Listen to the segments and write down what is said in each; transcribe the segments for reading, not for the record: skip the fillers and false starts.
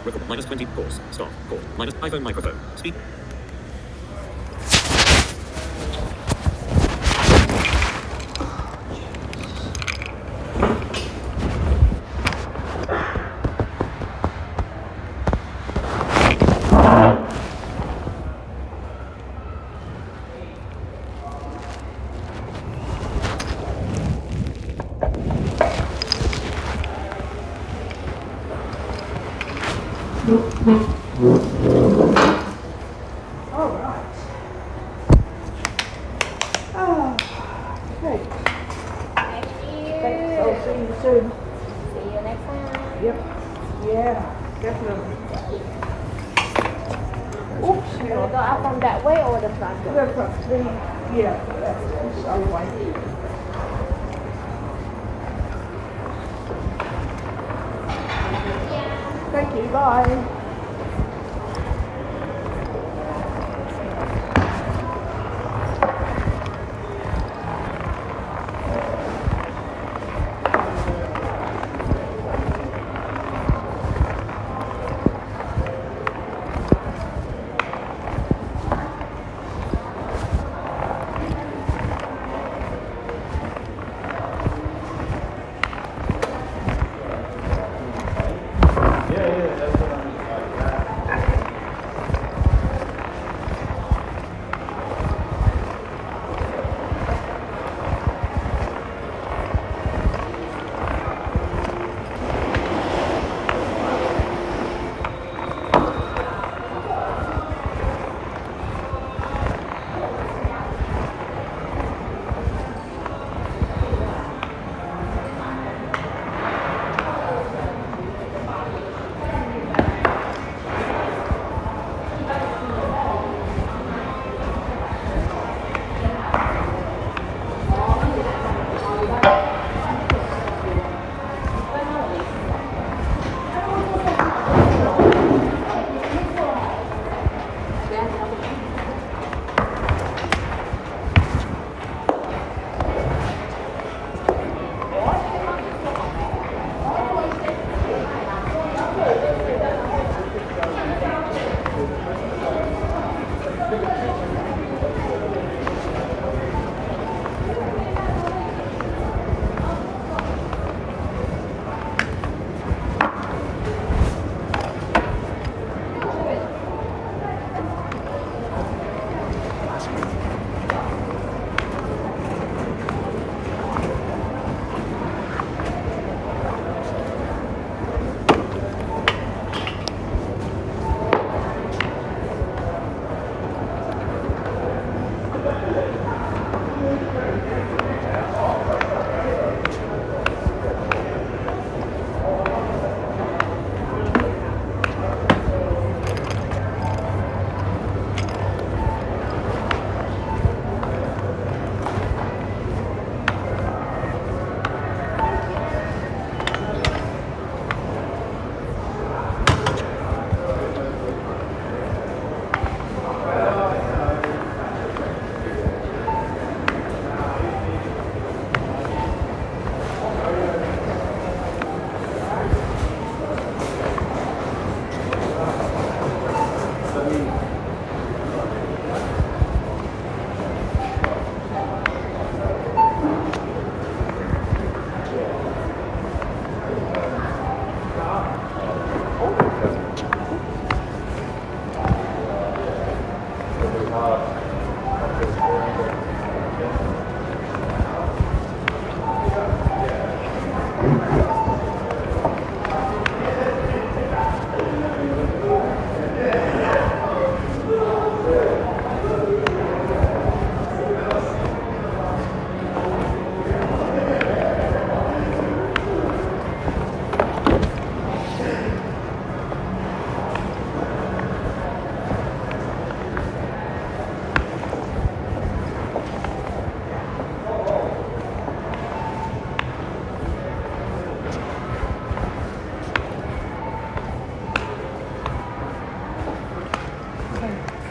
Record minus 20. Pause. Stop. Call. Minus iPhone microphone. Speak. All right. Okay. Thank you. Thanks. I'll see you soon. See you next time. Yep. Yeah, definitely. Oops. You want to go out from that way or the front door? The front. Yeah, that's this other way. Thank you. Bye.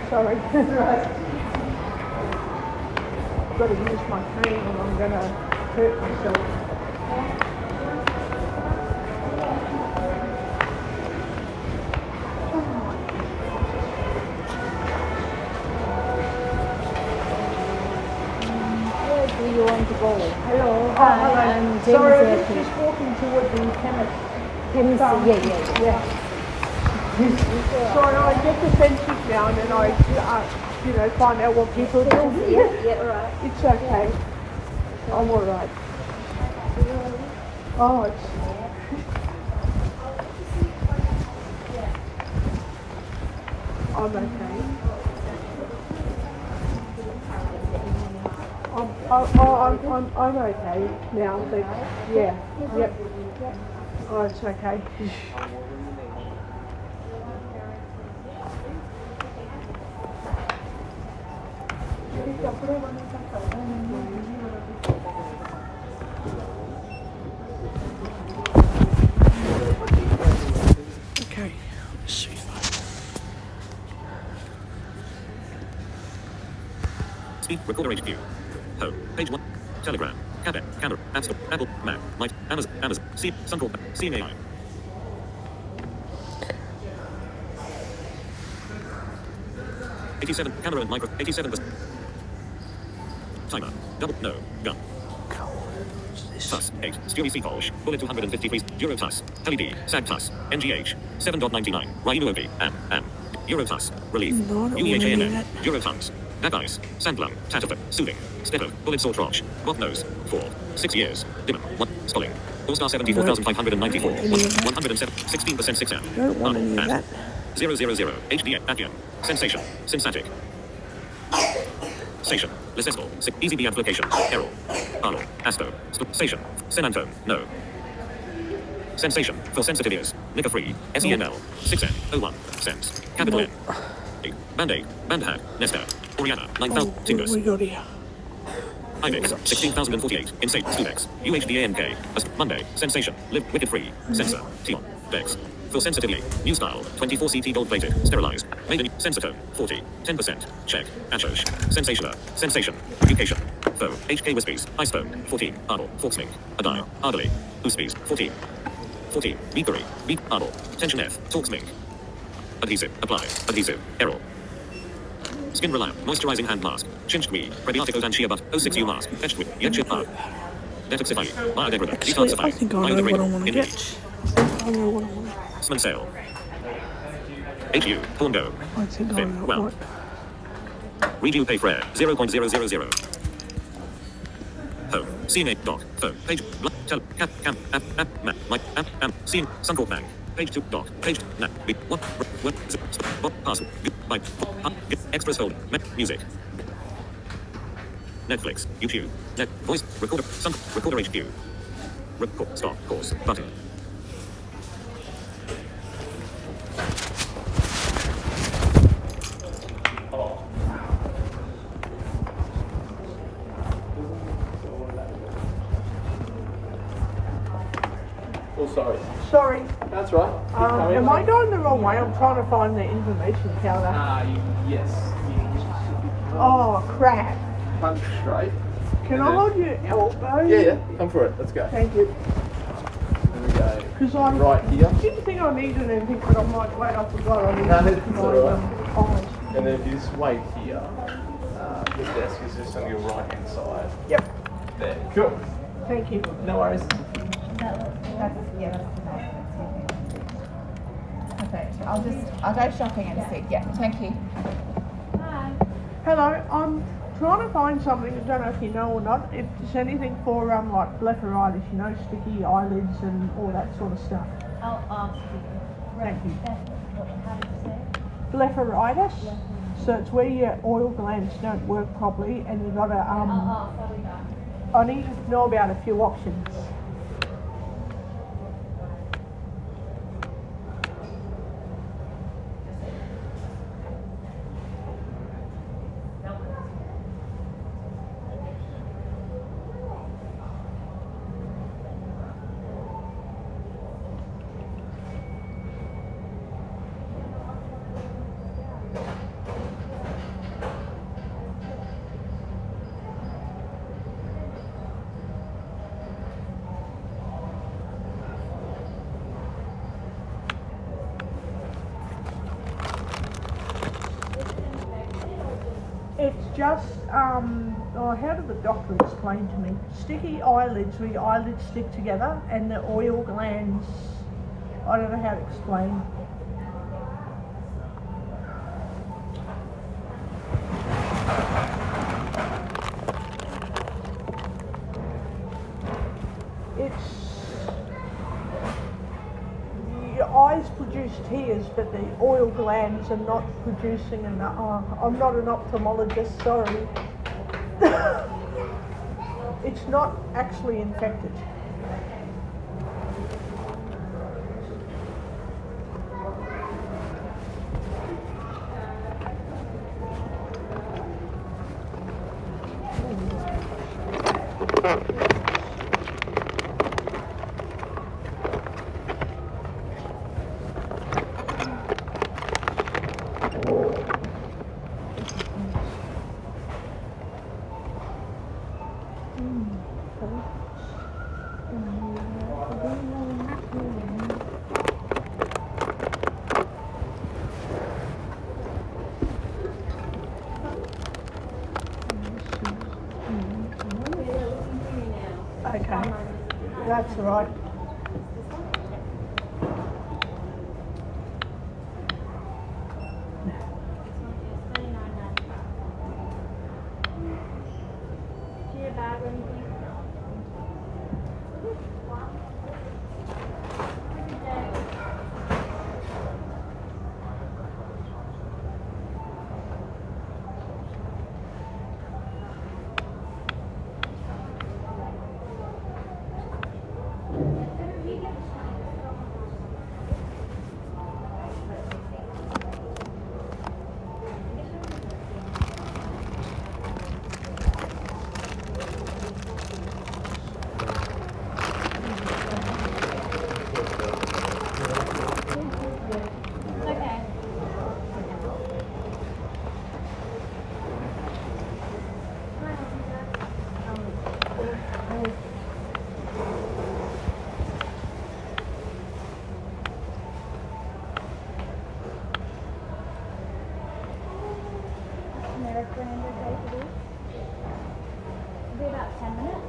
Sorry. Right. I've got to use my cane or I'm going to hurt myself. Sorry, I was James just walking toward the chemist. Tim's, yeah. Yeah. Sorry, I get the census now and then I, find out what people do. Yeah, right. It's okay. I'm alright. Oh, it's... I'm okay. I'm okay now. But yeah. Yep. Oh, it's okay. Okay. Let's see if Speak Recorder HQ. Home. Page 1. Telegram. Cabin. Camera. App Store. Apple. Mac. Mic. Amazon. C. Suncorp. CMAI. '87. Camera and micro. 87%. Timer. Double. No. Gun. TUS. 8. Stewie Seacolsh. Bullet 253. Euro TUS. LED. SAG TUS. NGH. 7.99. Rainuopi. Am. Euro TUS. Relief. UEHANF. Euro TUNS. Back-Ice. Sandlung. Tatterford. Soothing. Stepper. Bullet Sore Trosh. Bot Nose. 4. 6 years. Dimon. 1. Sculling. All-Star 74,594. 107. 16% 6 amp. don't want any of that. 000. HDM. Appian. Sensation. Synstatic. Station. Lesesco. Easy B application. Errol. Arlo. Asto. Station. San Antone. No. Sensation. For sensitive ears. Nicka free. SENL. 6N. 01. Sense. Capital N. Band-Aid. Bandhack. Nesta. Oriana. 9,000. Tingus. We got here. IMEX. 16,048. Insane. Studex. UHDANK. Monday. Sensation. Live. Wicked free. Sensor. Tion. Dex. For sensitivity. New style. 24 CT gold plated. Sterilized. Made in Sensitone. 40. 10%. Check. Ashosh. Sensationer. Sensation. Education. Foe. HK Wispies. Icebone. 14. Ardle. Forksmink. Adai. Ardley. Uspies. 14. 14. Beakery. Beak. Ardle. Tension F. Torksmink. Adhesive. Apply. Adhesive. Errol. Skin Relamp. Moisturizing hand mask. Chinchkwi. Prebiotic Odan Shea Butt. 06U mask. Fetchkwi. Yetchip Up. Detoxify. Biodegrada. Actually, Detoxify. I think I know what I want to get. I know what I want. Small sale. HU. Porngo. I think I Fin. know Well. what. Review pay Frere. 0.000. Home. CNA. Doc. Phone. Page. Tel. Cap. Cam. App. Map. Mic. Am. Scene. Suncorp Bank. Page 2. Doc. Page. Nap. Big. What? Parcel. Byte. Express hold. Music. Netflix. YouTube. Net. Voice. Recorder. Recorder HQ. Record. Stop. Pause. Button. Oh, sorry. Sorry. That's right. Am I going the wrong way? I'm trying to find the information counter. Yes. Oh, crap. Punch straight. Can I hold your elbow? Yeah. Come for it. Let's go. Thank you. There we go. Because I Right here. didn't think I needed anything, but I'm like, wait, I forgot I needed No, it's my alright. eyes. And then if you just wait here, the desk is just on your right hand side. Yep. There. Cool. Thank you. No worries. Perfect. I'll go shopping and see. Yeah, thank you. Hello, I'm trying to find something, I don't know if you know or not, if there's anything for like blepharitis, sticky eyelids and all that sort of stuff. I'll ask you. Thank you. How did you say it? Blepharitis, so it's where your oil glands don't work properly and you've got to, I'll do that. I need to know about a few options. It's just Oh, how did the doctor explain to me? Sticky eyelids, where your eyelids stick together, and the oil glands. I don't know how to explain. Your eyes produce tears, but the oil glands are not producing enough. I'm not an ophthalmologist, sorry. It's not actually infected. Okay, that's all right. Be about 10 minutes.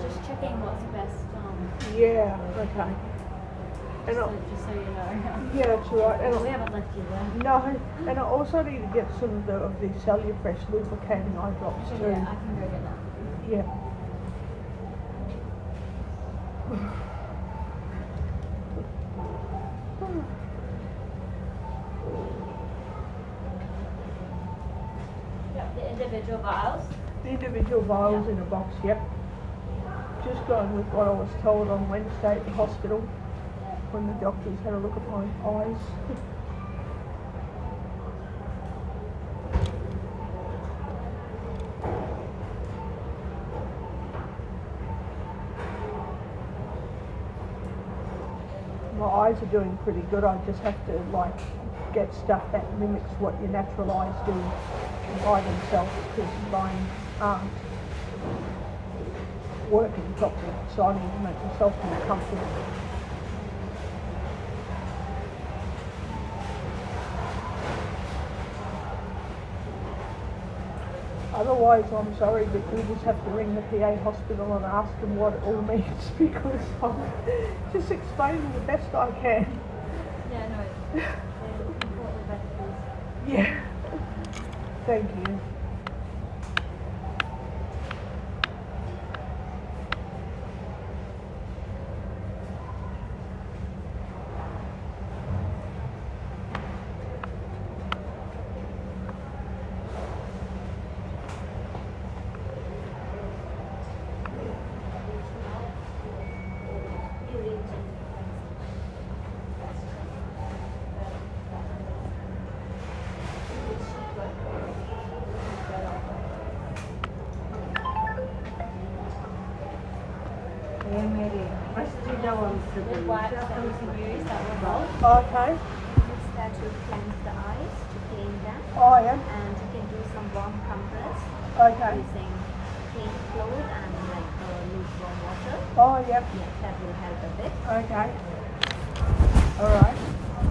Just checking what's best, Yeah, okay. And just so you know. yeah, that's all right. And We haven't left you there. no, and I also need to get some of the Cellufresh lubricating eye drops too. Yeah, I can go get that. Yeah. The individual vials. The individual vials in a box, yep. Just going with what I was told on Wednesday at the hospital when the doctors had a look at my eyes. my eyes are doing pretty good. I just have to like get stuff that mimics what your natural eyes do by themselves because mine aren't working properly. So I need to make myself more comfortable. Otherwise, I'm sorry, but you just have to ring the PA hospital and ask them what it all means because I'm just explaining the best I can. Yeah, no, they're looking for the best food. Yeah. Thank you. The wipes that we can use that will help. Okay. Use that to cleanse the eyes, to clean them. Oh, I am. And you can do some warm compress Okay. using clean cloth and like lukewarm water. Oh, yep. Yeah, that will help a bit. Okay. All right.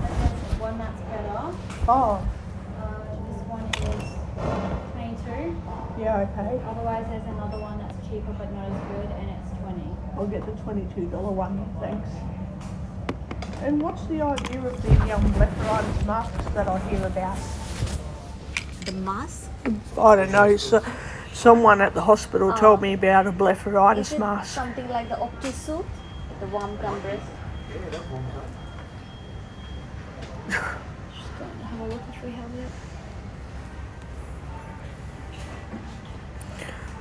That's one that's better. Oh, This one is 22. yeah, okay. Otherwise, there's another one that's cheaper but not as good, and it's 20. I'll get the $22 one, thanks. And what's the idea of the blepharitis masks that I hear about? The mask? I don't know. So, someone at the hospital told me about a blepharitis mask. Something like the OptiSuit, the warm compress. Have a look if we have it.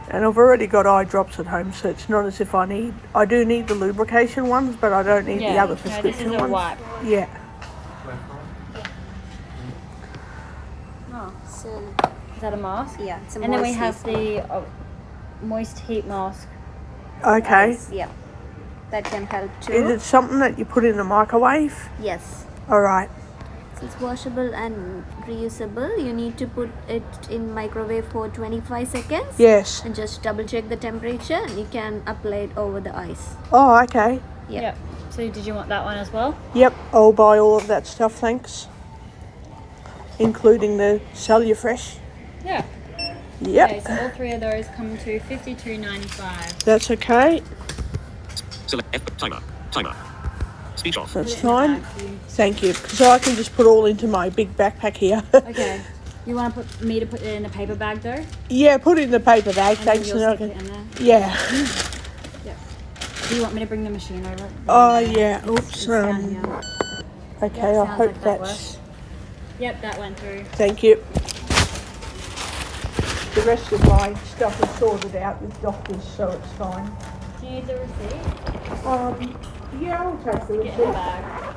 And I've already got eye drops at home, so it's not as if I do need the lubrication ones, but I don't need the other prescription this is a ones. wipe. Yeah. Oh, so Is that a mask? yeah, it's a And then we moist have sleep. the moist heat mask. Okay. Yeah, that can help too. Is it something that you put in the microwave? Yes. All right. So it's washable and reusable. You need to put it in microwave for 25 seconds. Yes. And just double check the temperature and you can apply it over the ice. Oh, okay. Yeah. Yep. So did you want that one as well? Yep. I'll buy all of that stuff, thanks. Including the Cellufresh. Yeah. Yep. Okay, so all three of those come to $52.95. That's okay. Select F. Timer. Speech off. That's fine. Thank you. So I can just put all into my big backpack here. Okay. You want to put me to put it in a paper bag though? Yeah, put it in the paper bag, And then thanks. you'll And I stick can, it in there. yeah. Do you want me to bring the machine over? Oh, yeah. Oops. It's down here. Okay, Yeah, I sounds hope like that that's... Yep, that went through. Thank you. The rest of my stuff is sorted out with doctors, so it's fine. Do you need the receipt? Yeah, I'll take the Get in the receipt. bag.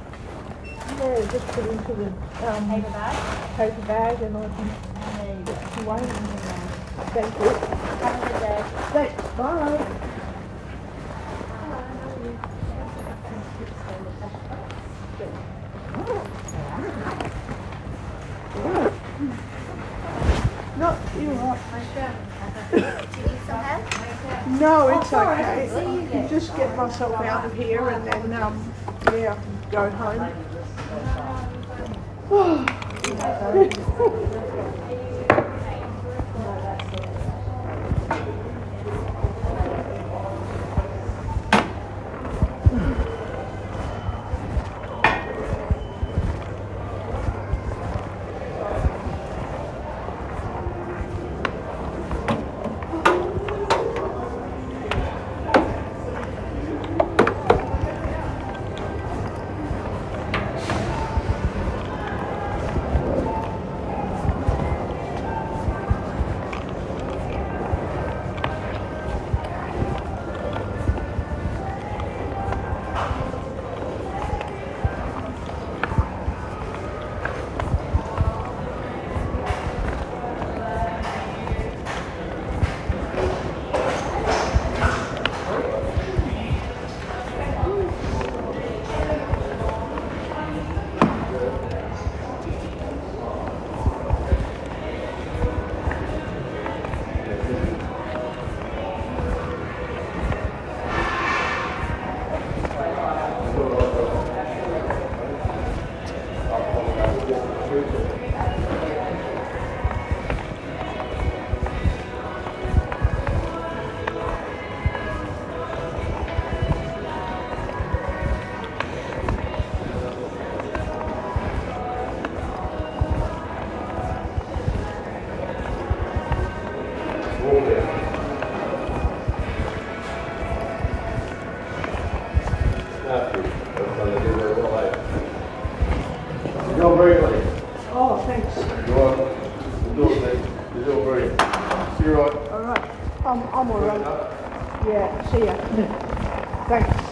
Yeah, just put into the Paper bag? paper bag and I can And there you go. put it away. Thank you. Have a good day. Thanks, bye. No, you're right. Do you need some help? No, it's okay. I can just get myself out of here and then, yeah, I can go home. feel very. You're right. Alright. I'm alright. Yeah, see ya. Thanks.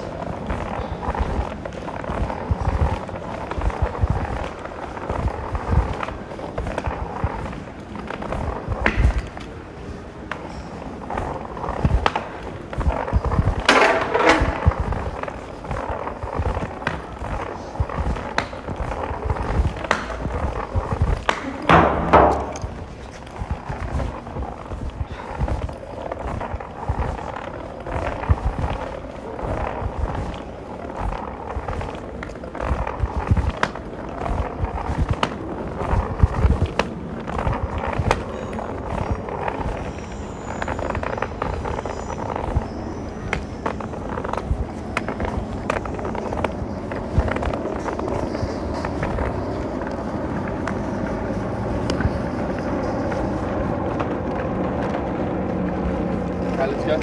Okay, let's go.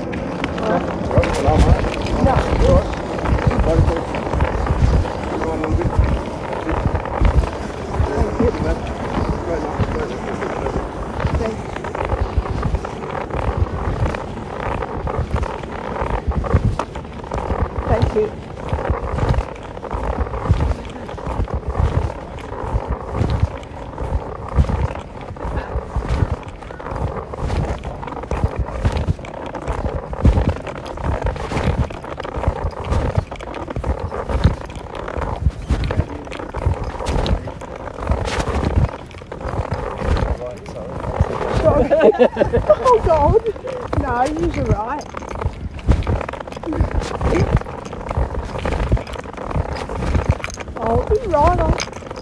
Thank you. Sorry. Oh God. No, you're right. Oh, it'd be right. I've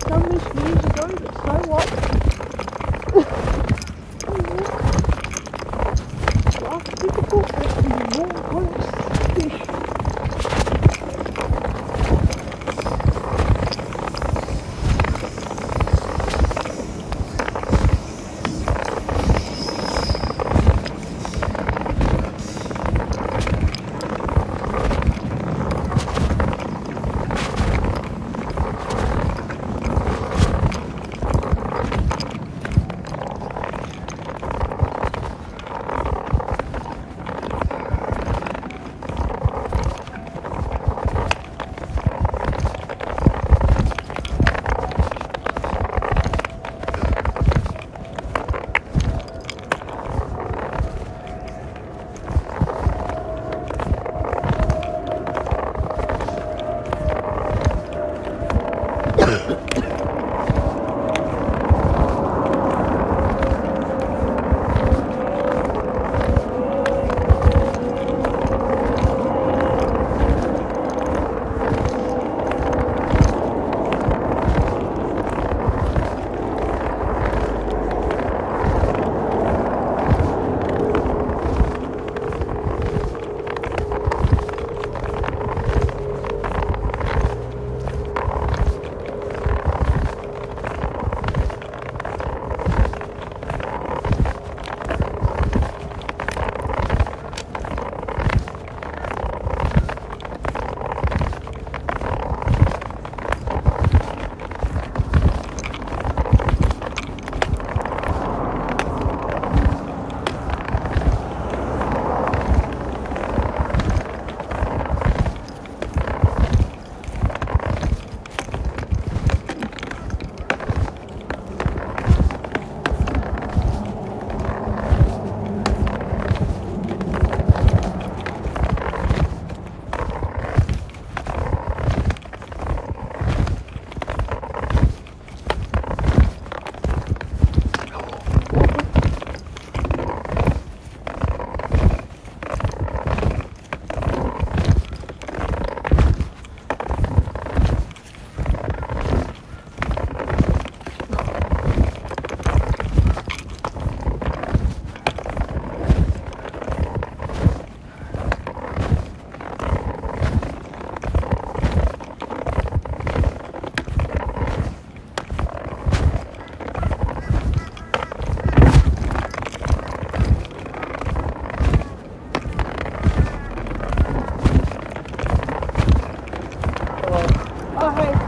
done this years ago, but so what? Life's difficult, but it's more honest fish.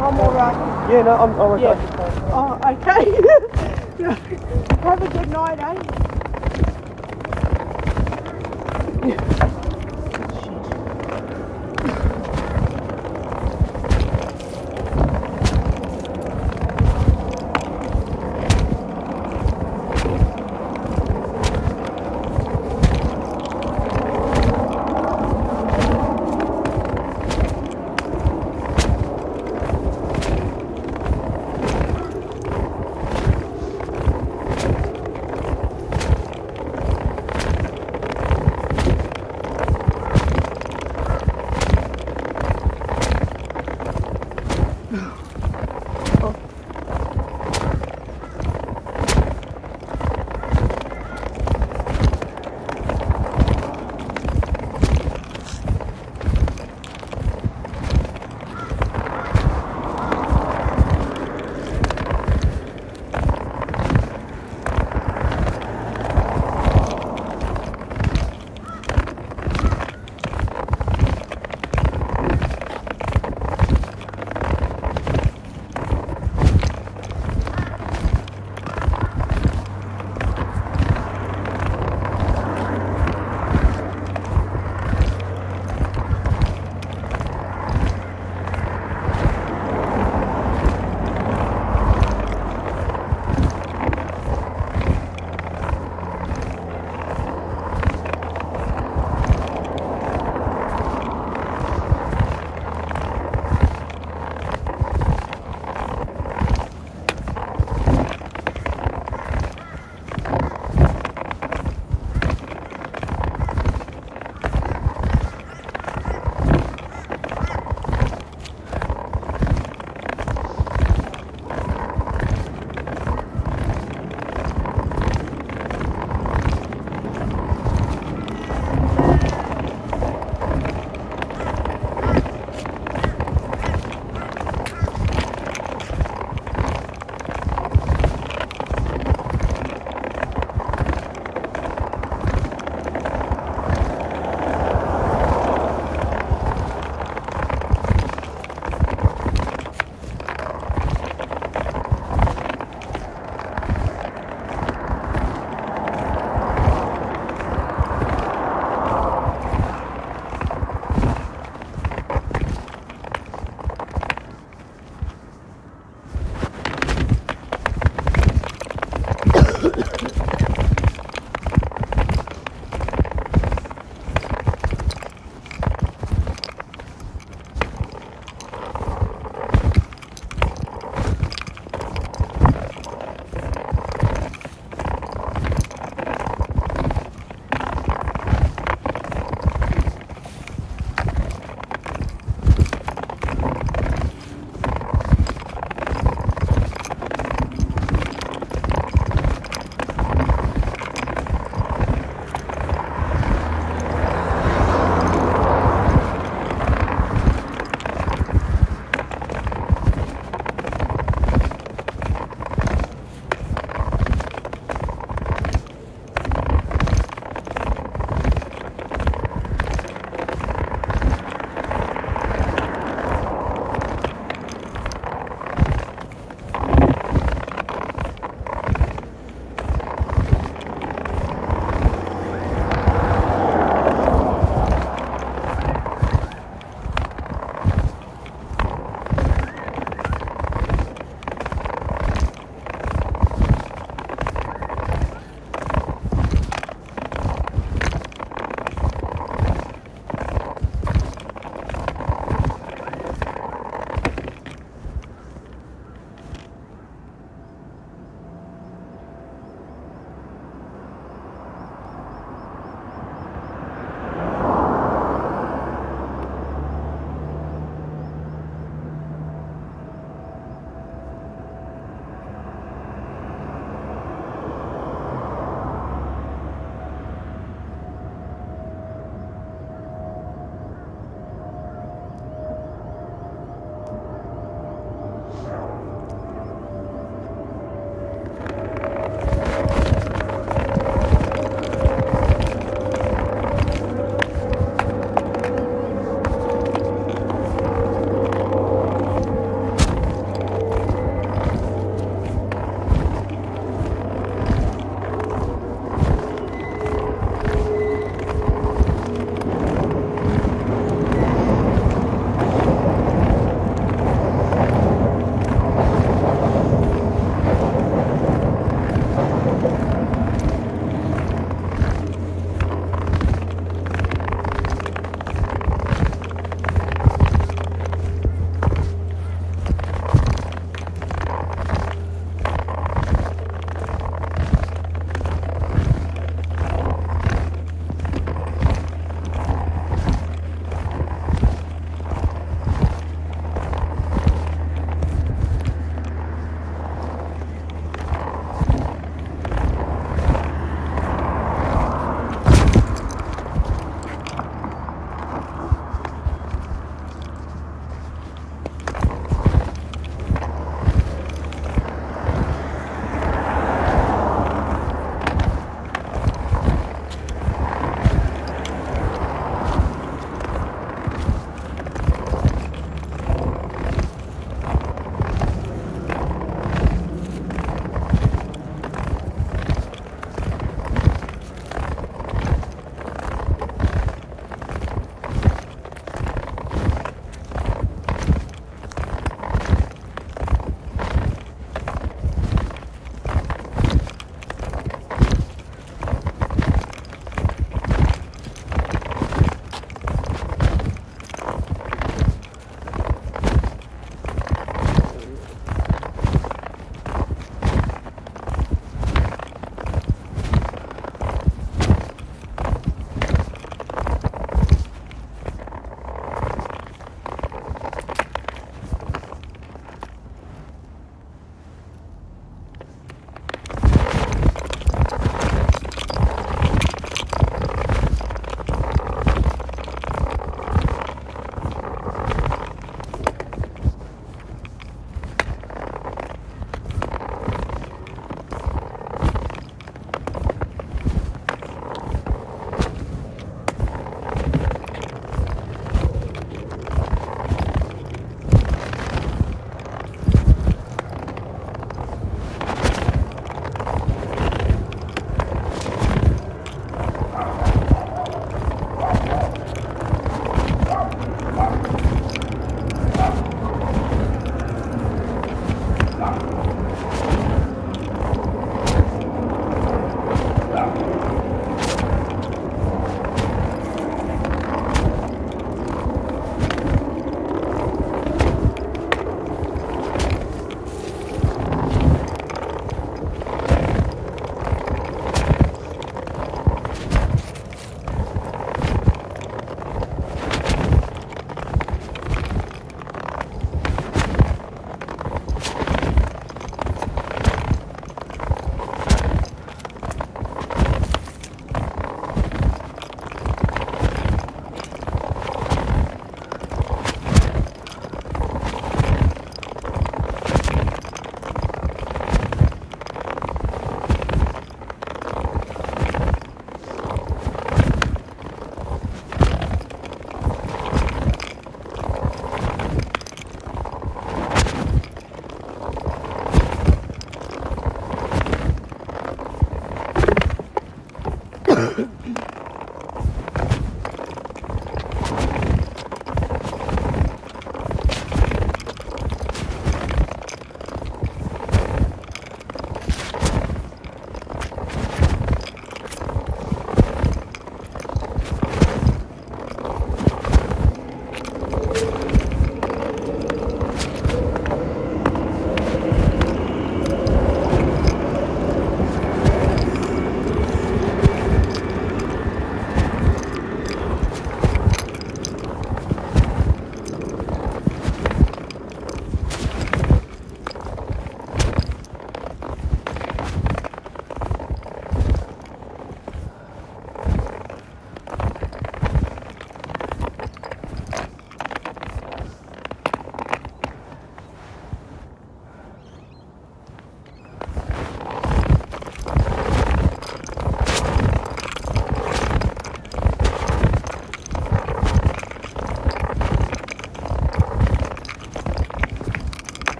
I'm alright. Yeah, no, I'm okay. Yeah. Oh, okay. Have a good night, eh?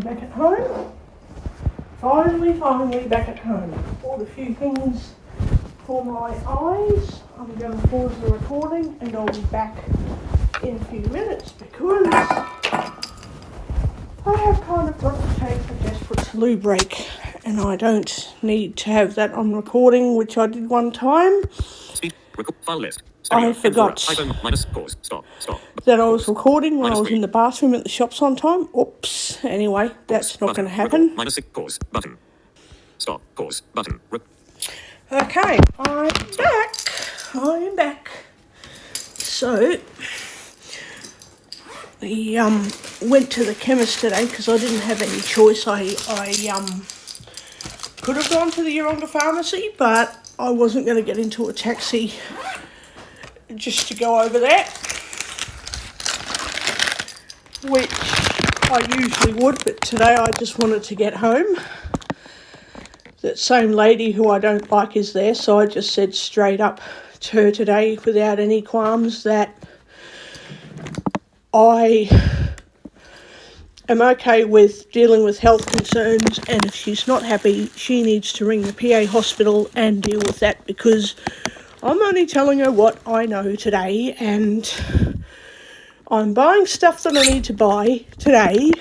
back at home. Finally back at home. Bought a few things for my eyes. I'm going to pause the recording and I'll be back in a few minutes because I have kind of got to take a desperate loo break and I don't need to have that on recording, which I did one time. Speed. File list. I forgot iPhone minus pause. Stop. that I was recording when I was in the bathroom at the shops on time. Oops. Anyway, that's not going to happen. Minus 6 pause button. Stop. Pause button. Okay, I'm back. So, we went to the chemist today because I didn't have any choice. I could have gone to the Yeronga pharmacy, but I wasn't going to get into a taxi just to go over there, which I usually would, but today I just wanted to get home. That same lady who I don't like is there, so I just said straight up to her today without any qualms that I am okay with dealing with health concerns, and if she's not happy, she needs to ring the PA hospital and deal with that, because I'm only telling her what I know today, and I'm buying stuff that I need to buy today,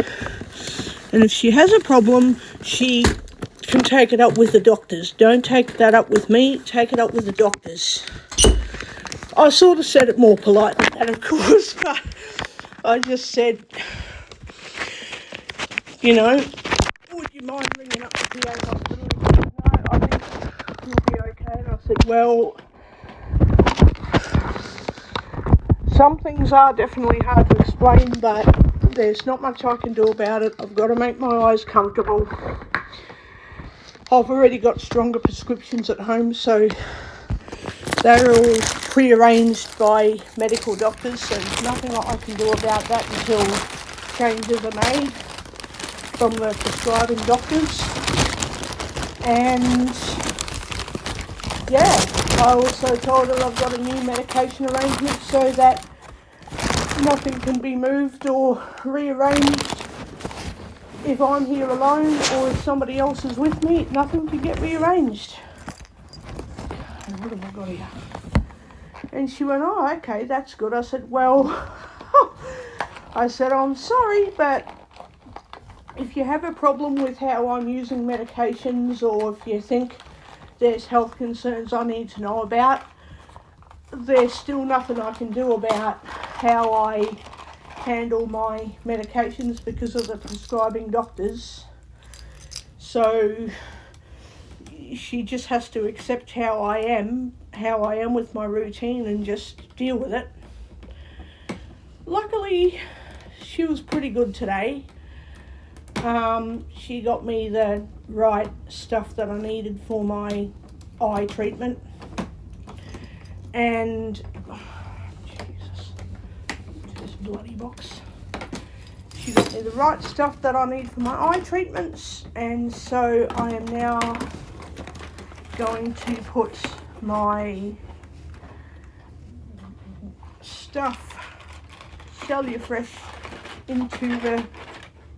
and if she has a problem, she can take it up with the doctors. Don't take that up with me, take it up with the doctors. I sort of said it more polite than that, of course, but I just said, you know, would you mind ringing up the PA hospital? No, I think you'll be okay. And I said, well, some things are definitely hard to explain, but there's not much I can do about it. I've got to make my eyes comfortable. I've already got stronger prescriptions at home, so they're all pre-arranged by medical doctors, so there's nothing I can do about that until changes are made from the prescribing doctors. And yeah, I also told her I've got a new medication arrangement so that nothing can be moved or rearranged. If I'm here alone or if somebody else is with me, nothing can get rearranged. What have I got here? And she went, oh, okay, that's good. I said, well, I'm sorry, but if you have a problem with how I'm using medications, or if you think there's health concerns I need to know about, there's still nothing I can do about how I handle my medications because of the prescribing doctors. So she just has to accept how I am with my routine and just deal with it. Luckily, she was pretty good today. She got me the right stuff that I needed for my eye treatment. And Jesus, this bloody box. She got me the right stuff that I need for my eye treatments, and so I am now going to put my stuff, Cellufresh, into the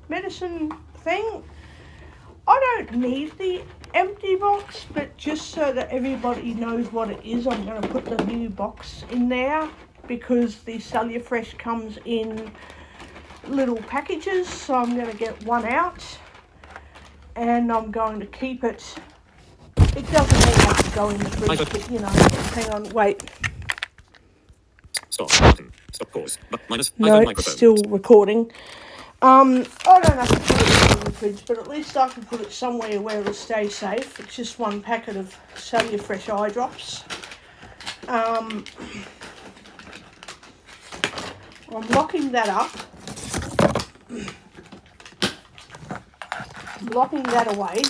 medicine thing. I don't need the empty box, but just so that everybody knows what it is, I'm going to put the new box in there, because the Cellufresh comes in little packages, so I'm going to get one out and I'm going to keep it. It doesn't all have to go in the fridge, but you know, hang on, wait. Stop button. Stop pause. Minus No, iPhone it's microphone. still recording. I don't have to put it in the fridge, but at least I can put it somewhere where it'll stay safe. It's just one packet of Cellufresh eye drops. I'm locking that up. Locking that away.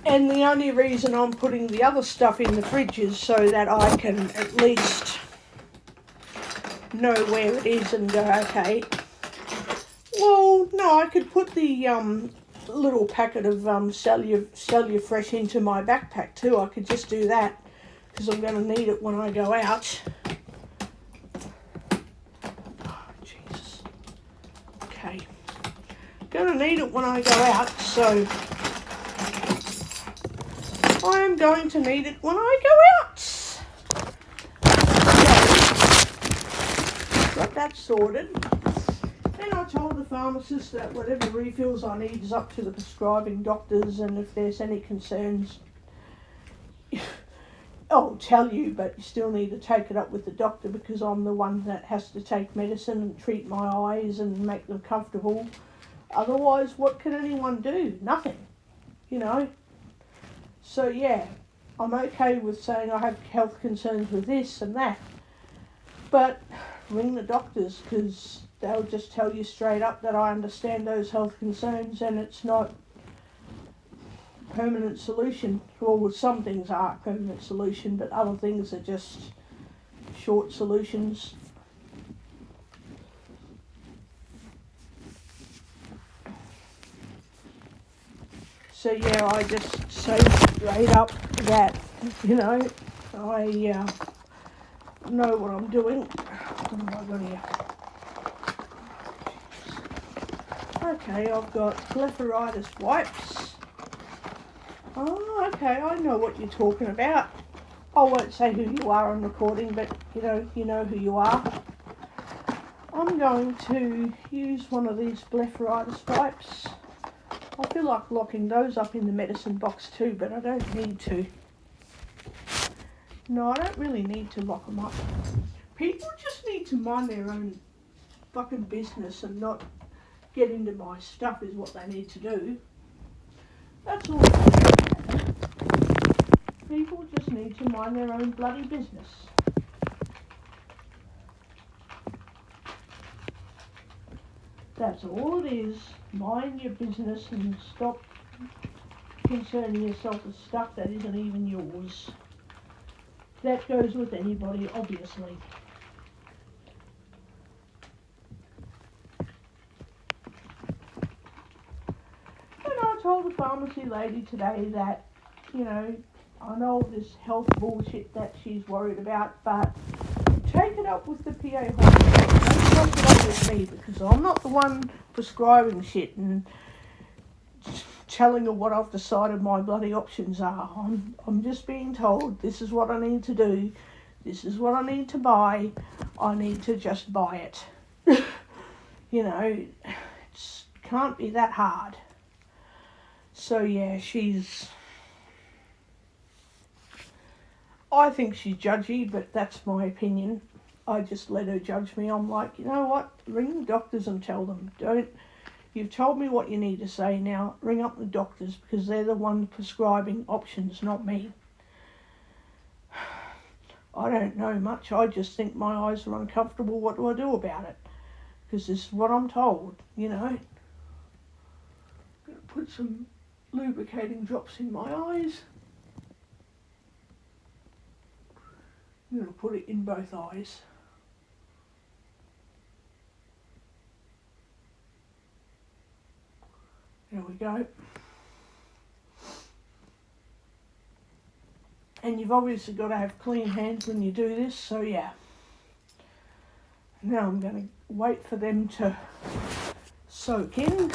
And the only reason I'm putting the other stuff in the fridge is so that I can at least know where it is and go, okay. Well, no, I could put the little packet of Cellufresh into my backpack too. I could just do that because I'm going to need it when I go out. Oh, Jesus. going to need it when I go out, so I am going to need it when I go out. So, got that sorted. Then I told the pharmacist that whatever refills I need is up to the prescribing doctors, and if there's any concerns, I'll tell you, but you still need to take it up with the doctor because I'm the one that has to take medicine and treat my eyes and make them comfortable. Otherwise, what can anyone do? Nothing, you know. So yeah, I'm okay with saying I have health concerns with this and that, but ring the doctors because they'll just tell you straight up that I understand those health concerns and it's not a permanent solution. Well, some things are a permanent solution, but other things are just short solutions. So yeah, I just say straight up that, you know, I know what I'm doing. What have I got here? Okay, I've got blepharitis wipes. Oh, okay, I know what you're talking about. I won't say who you are on recording, but you know who you are. I'm going to use one of these blepharitis wipes. I feel like locking those up in the medicine box too, but I don't need to. No, I don't really need to lock them up. People just need to mind their own fucking business and not get into my stuff is what they need to do. That's all. People just need to mind their own bloody business. That's all it is. Mind your business and stop concerning yourself with stuff that isn't even yours. That goes with anybody, obviously. And I told the pharmacy lady today that, you know, I know this health bullshit that she's worried about, but take it up with the PA hospital. Don't take it up with me because I'm not the one prescribing shit and telling her what I've decided my bloody options are. I'm just being told this is what I need to do. This is what I need to buy. I need to just buy it. You know, it can't be that hard. So yeah, I think she's judgy, but that's my opinion. I just let her judge me. I'm like, you know what? Ring the doctors and tell them. You've told me what you need to say now. Ring up the doctors because they're the ones prescribing options, not me. I don't know much. I just think my eyes are uncomfortable. What do I do about it? Because this is what I'm told, you know. I'm going to put some lubricating drops in my eyes. I'm going to put it in both eyes. There we go. And you've obviously got to have clean hands when you do this, so yeah. Now I'm going to wait for them to soak in. And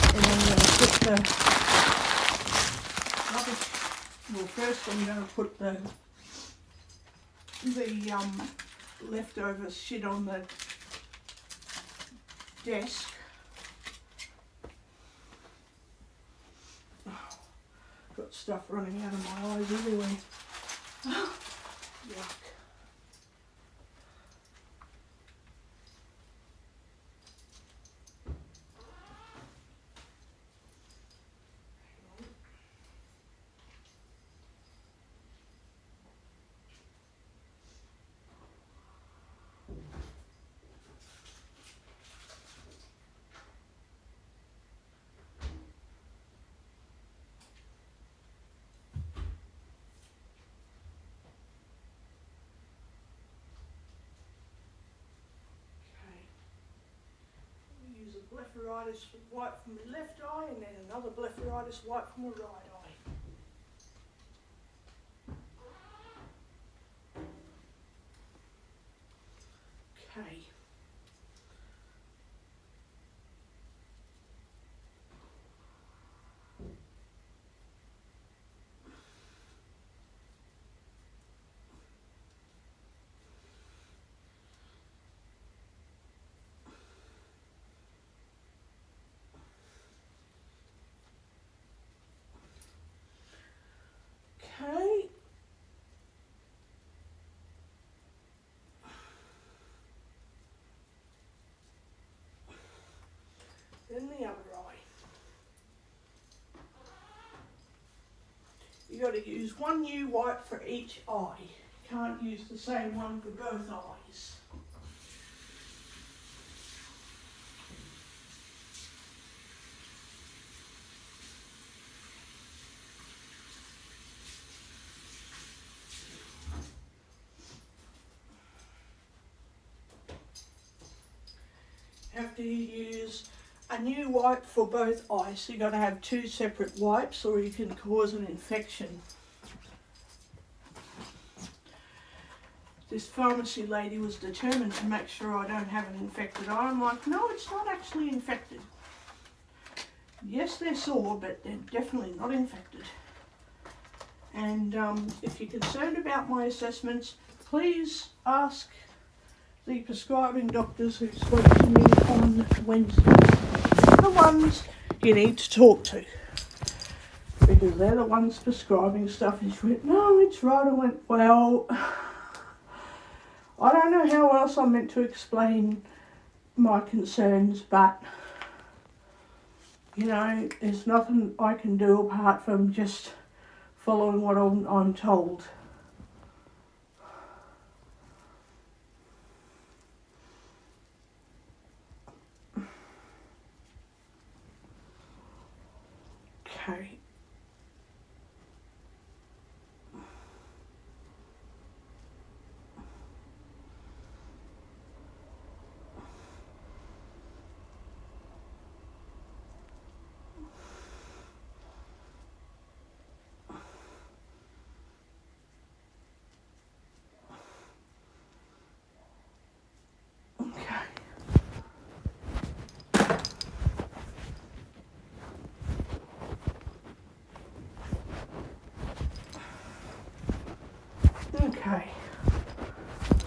I'm going to put the rubbish. Well, first I'm going to put the leftover shit on the desk. Got stuff running out of my eyes everywhere. Yuck. Blepharitis wipe from my left eye and then another blepharitis wipe from my right eye. Okay. than the other eye. You got to use one new wipe for each eye. You can't use the same one for both eyes. Have to use a new wipe for both eyes. So you've got to have two separate wipes or you can cause an infection. This pharmacy lady was determined to make sure I don't have an infected eye. I'm like, no, it's not actually infected. Yes, they're sore, but they're definitely not infected. And if you're concerned about my assessments, please ask the prescribing doctors who spoke to me on Wednesday. The ones you need to talk to. Because they're the ones prescribing stuff. And she went, no, it's right. I went, well, I don't know how else I'm meant to explain my concerns, but, you know, there's nothing I can do apart from just following what I'm told. Okay. Okay,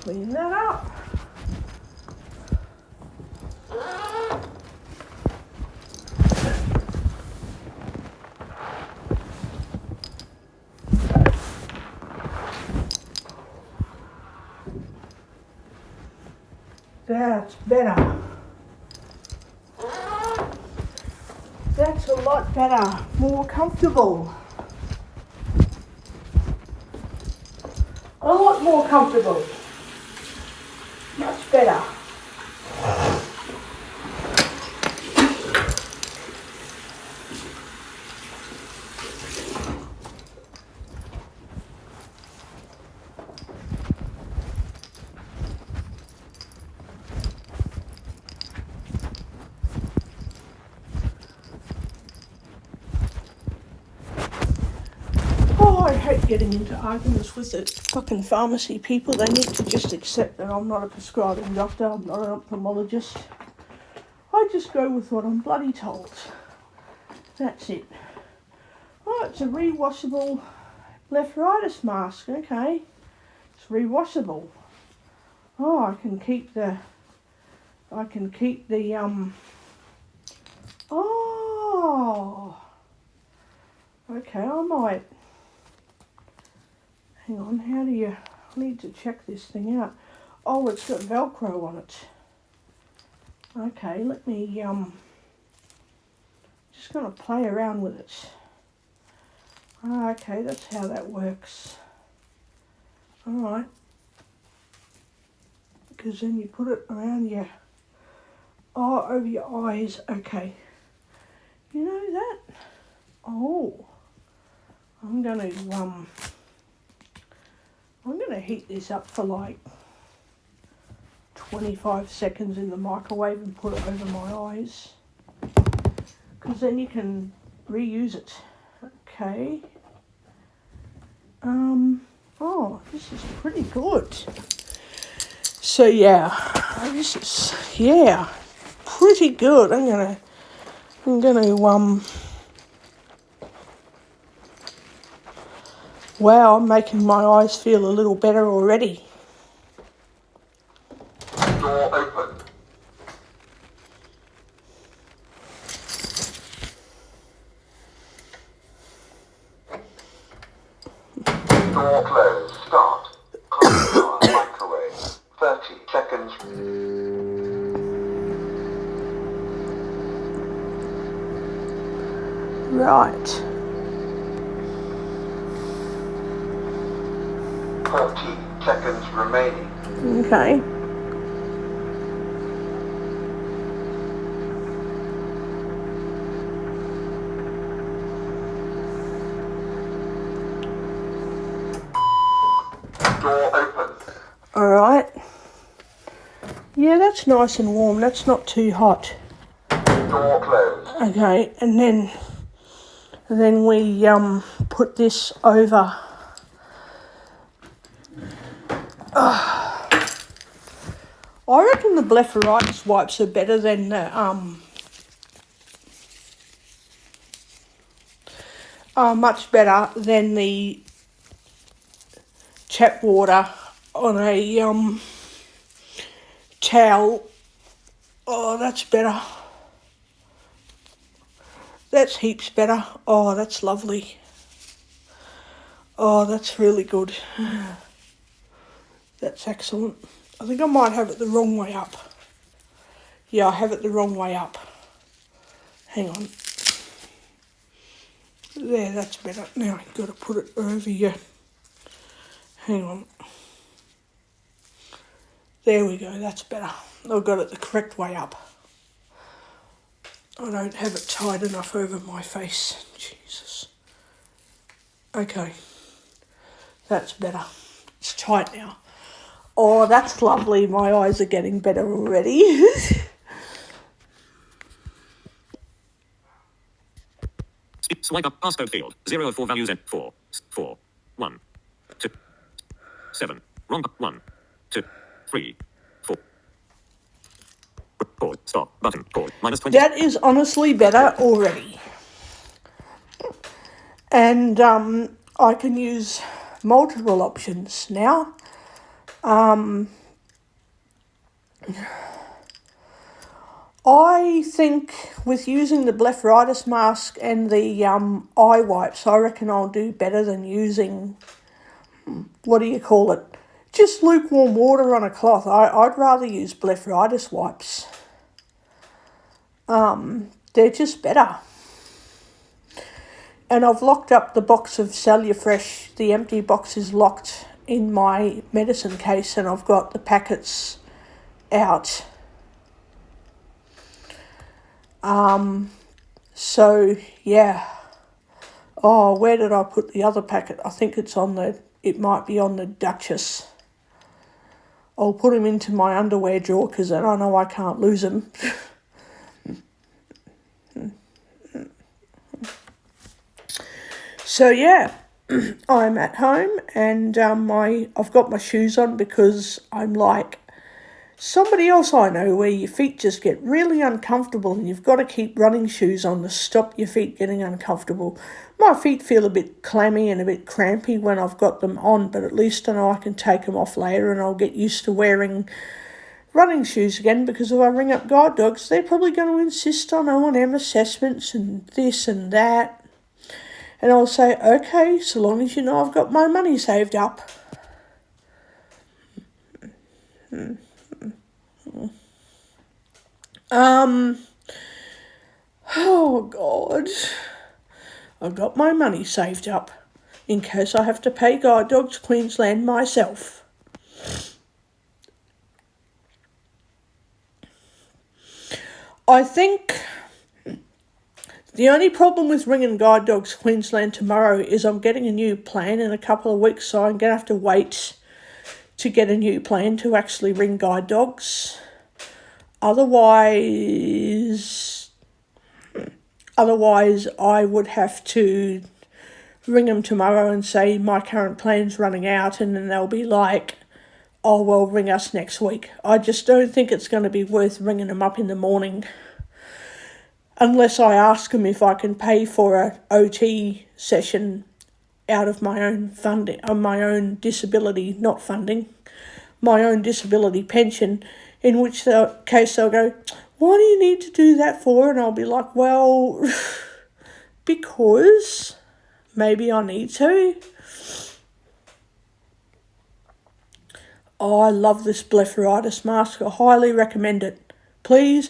clean that up. That's better. That's a lot better, more comfortable. A lot more comfortable. Much better. I hate getting into arguments with the fucking pharmacy people. They need to just accept that I'm not a prescribing doctor, I'm not an ophthalmologist. I just go with what I'm bloody told. That's it. Oh, it's a rewashable blepharitis mask. Okay. It's rewashable. Oh, I can keep the oh. Okay, I might. Hang on, how do you... I need to check this thing out. Oh, it's got Velcro on it. Okay, let me, just going to play around with it. Okay, that's how that works. Alright. Because then you put it around your... Oh, over your eyes. Okay. You know that? Oh. I'm going to heat this up for like 25 seconds in the microwave and put it over my eyes. Because then you can reuse it. Okay. Oh, this is pretty good. So yeah, this is, yeah, pretty good. I'm gonna wow, I'm making my eyes feel a little better already. Door open. Door closed. Start. Close the microwave. 30 seconds. Right. 14 seconds remaining. Okay. Door open. Alright. Yeah, that's nice and warm. That's not too hot. Door closed. Okay, and then we put this over. I reckon the blepharitis wipes are better than the are much better than the tap water on a towel. Oh, that's better. That's heaps better. Oh, that's lovely. Oh, that's really good. That's excellent. I think I might have it the wrong way up. Yeah, I have it the wrong way up. Hang on. There, that's better. Now I've got to put it over here. Hang on. There we go, that's better. I've got it the correct way up. I don't have it tight enough over my face. Jesus. Okay. That's better. It's tight now. Oh, that's lovely. My eyes are getting better already. Swipe up passcode field. 0 of 4 values and 4. 4. 1. 2. 7. Wrong. 1. 2. 3. 4. Pause. Stop. Button. Pause. Minus 20. That is honestly better already. And I can use multiple options now. I think with using the blepharitis mask and the eye wipes, I reckon I'll do better than using, what do you call it, just lukewarm water on a cloth. I'd rather use blepharitis wipes. They're just better. And I've locked up the box of Salufresh. The empty box is locked in my medicine case, and I've got the packets out. So yeah. Oh, where did I put the other packet? I think it might be on the Duchess. I'll put them into my underwear drawer because I know I can't lose them. So yeah, I'm at home and I've got my shoes on because I'm like somebody else I know where your feet just get really uncomfortable and you've got to keep running shoes on to stop your feet getting uncomfortable. My feet feel a bit clammy and a bit crampy when I've got them on, but at least I know I can take them off later and I'll get used to wearing running shoes again, because if I ring up guide dogs, they're probably going to insist on O&M assessments and this and that. And I'll say, okay, so long as you know I've got my money saved up. Oh God, I've got my money saved up in case I have to pay Guide Dogs Queensland myself. I think the only problem with ringing Guide Dogs Queensland tomorrow is I'm getting a new plan in a couple of weeks, so I'm going to have to wait to get a new plan to actually ring Guide Dogs. Otherwise, I would have to ring them tomorrow and say my current plan's running out, and then they'll be like, oh, well, ring us next week. I just don't think it's going to be worth ringing them up in the morning unless I ask them if I can pay for a OT session out of my own funding, my own disability, not funding, my own disability pension, in which case they'll go, what do you need to do that for? And I'll be like, well, because maybe I need to. Oh, I love this blepharitis mask. I highly recommend it. Please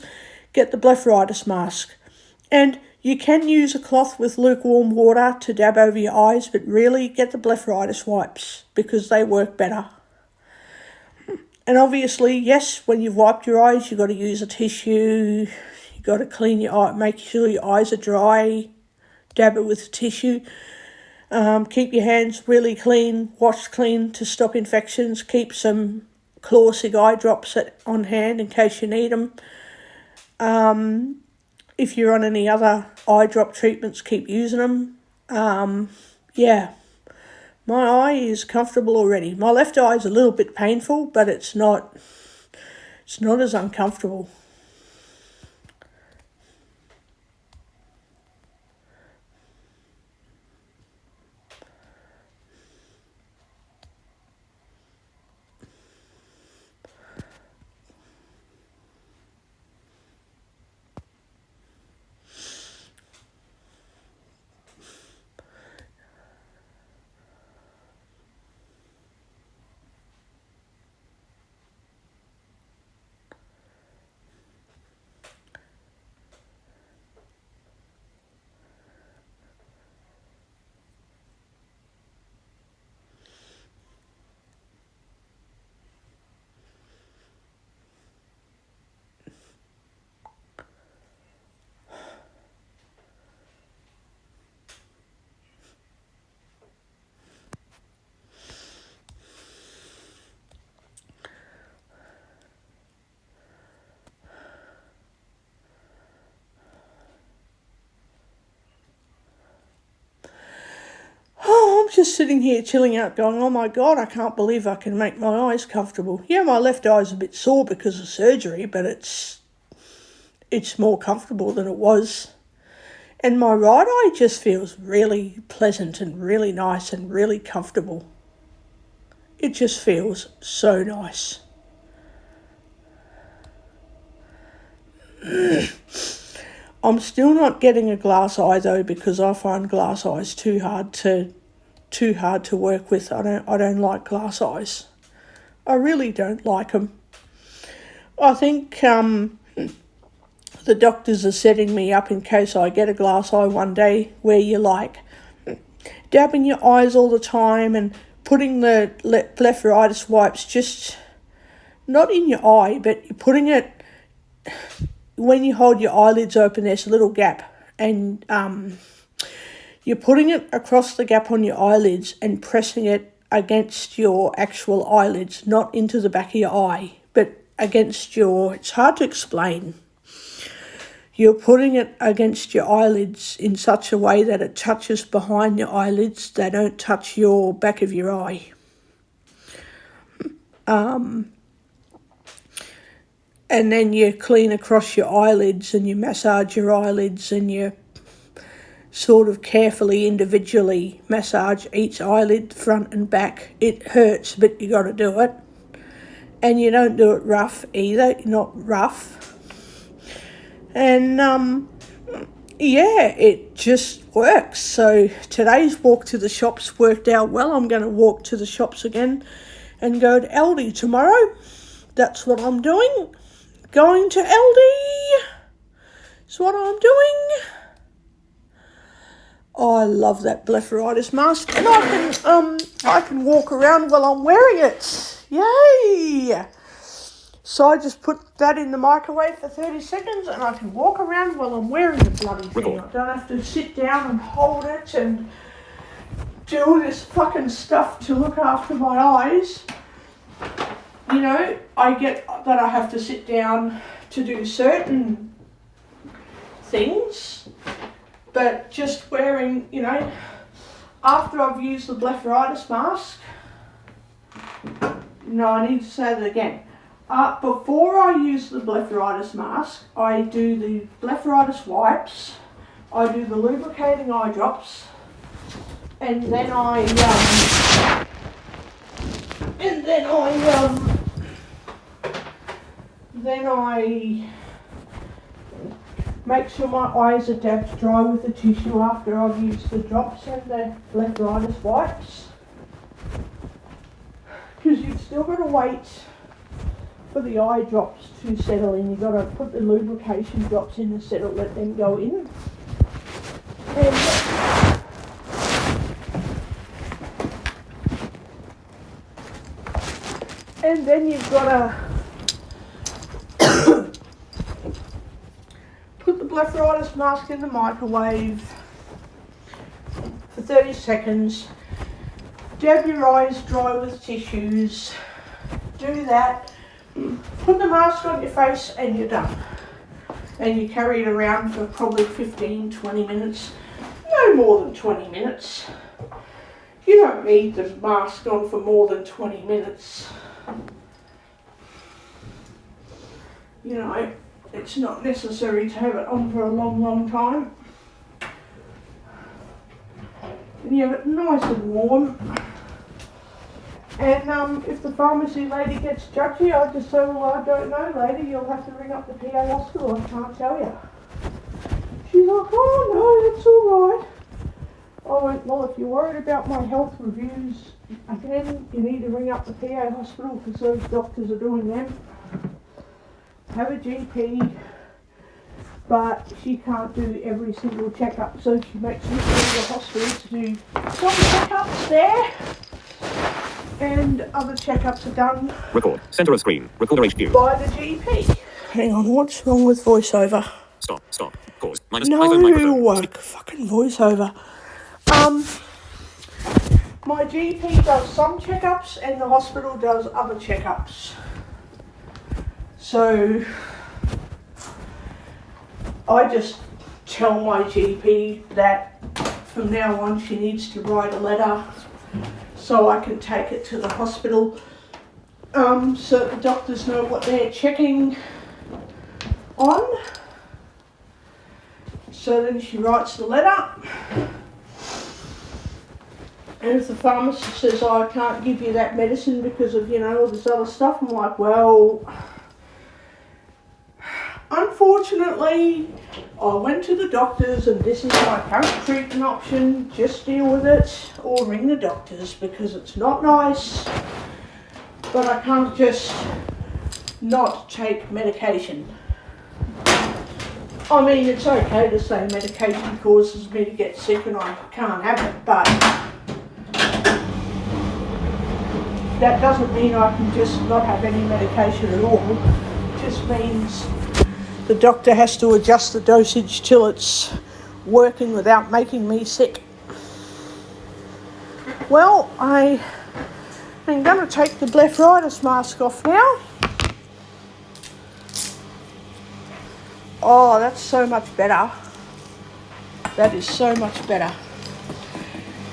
get the blepharitis mask. And You can use a cloth with lukewarm water to dab over your eyes, but really get the blepharitis wipes because they work better. And obviously, yes, when you've wiped your eyes, you've got to use a tissue. You've got to clean your eye, make sure your eyes are dry. Dab it with a tissue. Keep your hands really clean, wash clean to stop infections. Keep some Clawsig eye drops on hand in case you need them. If you're on any other eye drop treatments, keep using them. Yeah, my eye is comfortable already. My left eye is a little bit painful, but it's not as uncomfortable. I'm just sitting here chilling out going, oh my God, I can't believe I can make my eyes comfortable. Yeah, my left eye's a bit sore because of surgery, but it's more comfortable than it was. And my right eye just feels really pleasant and really nice and really comfortable. It just feels so nice. I'm still not getting a glass eye though, because I find glass eyes too hard to work with. I don't like glass eyes. I really don't like them. I think the doctors are setting me up in case I get a glass eye one day, where you're like dabbing your eyes all the time and putting the blepharitis wipes just not in your eye, but you're putting it when you hold your eyelids open. There's a little gap, and you're putting it across the gap on your eyelids and pressing it against your actual eyelids, not into the back of your eye, but against your, it's hard to explain. You're putting it against your eyelids in such a way that it touches behind your eyelids. They don't touch your back of your eye. And then you clean across your eyelids and you massage your eyelids and you sort of carefully, individually massage each eyelid front and back. It hurts, but you got to do it. And you don't do it rough either, not rough. And yeah, it just works. So today's walk to the shops worked out well. I'm going to walk to the shops again and go to Aldi tomorrow. That's what I'm doing. Going to Aldi is what I'm doing. Oh, I love that blepharitis mask, and I can walk around while I'm wearing it. Yay! So I just put that in the microwave for 30 seconds, and I can walk around while I'm wearing the bloody thing. I don't have to sit down and hold it and do all this fucking stuff to look after my eyes. You know, I get that I have to sit down to do certain things, but just wearing, you know, after I've used the blepharitis mask, no, I need to say that again. Before I use the blepharitis mask, I do the blepharitis wipes, I do the lubricating eye drops, and then I make sure my eyes are dabbed dry with the tissue after I've used the drops and the blepharitis wipes. Because you've still got to wait for the eye drops to settle in. You've got to put the lubrication drops in to settle, let them go in. And then you've got to put the blepharitis mask in the microwave for 30 seconds. Dab your eyes dry with tissues. Do that. Put the mask on your face and you're done. And you carry it around for probably 15-20 minutes. No more than 20 minutes. You don't need the mask on for more than 20 minutes. You know, it's not necessary to have it on for a long time. And you have it nice and warm. And if the pharmacy lady gets judgy, I just say, well, I don't know, lady, you'll have to ring up the PA hospital, I can't tell you. She's like, oh no, that's all right. I went, well, if you're worried about my health reviews, again, you need to ring up the PA hospital because those doctors are doing them. Have a GP, but she can't do every single checkup, so she makes me go to the hospital to do some checkups there. And other checkups are done Record. Center of screen. Recorder HQ. by the GP. Hang on, what's wrong with voiceover? Stop. Pause. Minus No iPhone microphone. fucking voiceover. My GP does some checkups and the hospital does other checkups. So I just tell my GP that from now on she needs to write a letter so I can take it to the hospital, so the doctors know what they're checking on. So then she writes the letter, and if the pharmacist says, oh, I can't give you that medicine because of, you know, all this other stuff, I'm like, well, unfortunately, I went to the doctors and this is my current treatment option. Just deal with it or ring the doctors because it's not nice. But I can't just not take medication. I mean, it's okay to say medication causes me to get sick and I can't have it, but that doesn't mean I can just not have any medication at all. It just means the doctor has to adjust the dosage till it's working without making me sick. Well, I am going to take the blepharitis mask off now. Oh, that's so much better. That is so much better.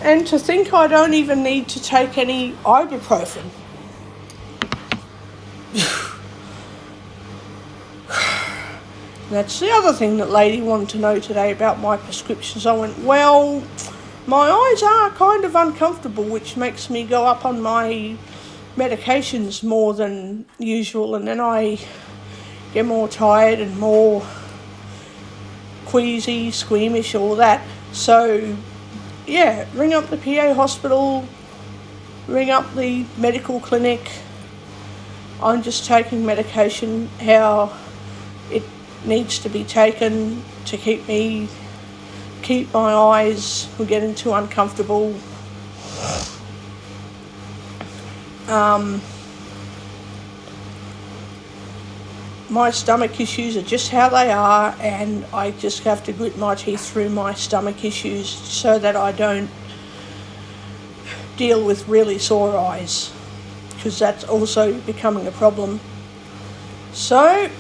And to think I don't even need to take any ibuprofen. That's the other thing that lady wanted to know today about my prescriptions. I went, well, my eyes are kind of uncomfortable, which makes me go up on my medications more than usual, and then I get more tired and more queasy, squeamish, all that. So, yeah, ring up the PA hospital, ring up the medical clinic. I'm just taking medication how it needs to be taken to keep my eyes from getting too uncomfortable. My stomach issues are just how they are, and I just have to grit my teeth through my stomach issues so that I don't deal with really sore eyes, because that's also becoming a problem. So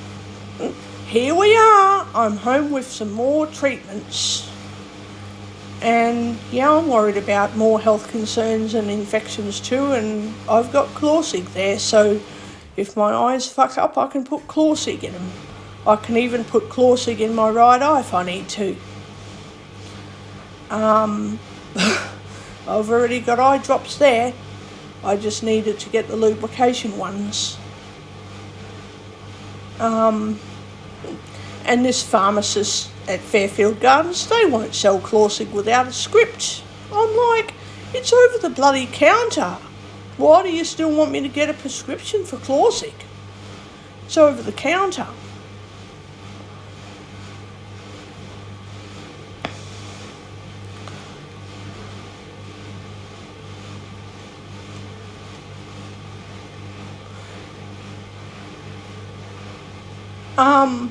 here we are, I'm home with some more treatments, and yeah, I'm worried about more health concerns and infections too, and I've got Chlorsic there, so if my eyes fuck up, I can put Chlorsic in them. I can even put Chlorsic in my right eye if I need to. I've already got eye drops there. I just needed to get the lubrication ones. And this pharmacist at Fairfield Gardens, they won't sell Chlorsic without a script. I'm like, it's over the bloody counter. Why do you still want me to get a prescription for Chlorsic? It's over the counter. Um,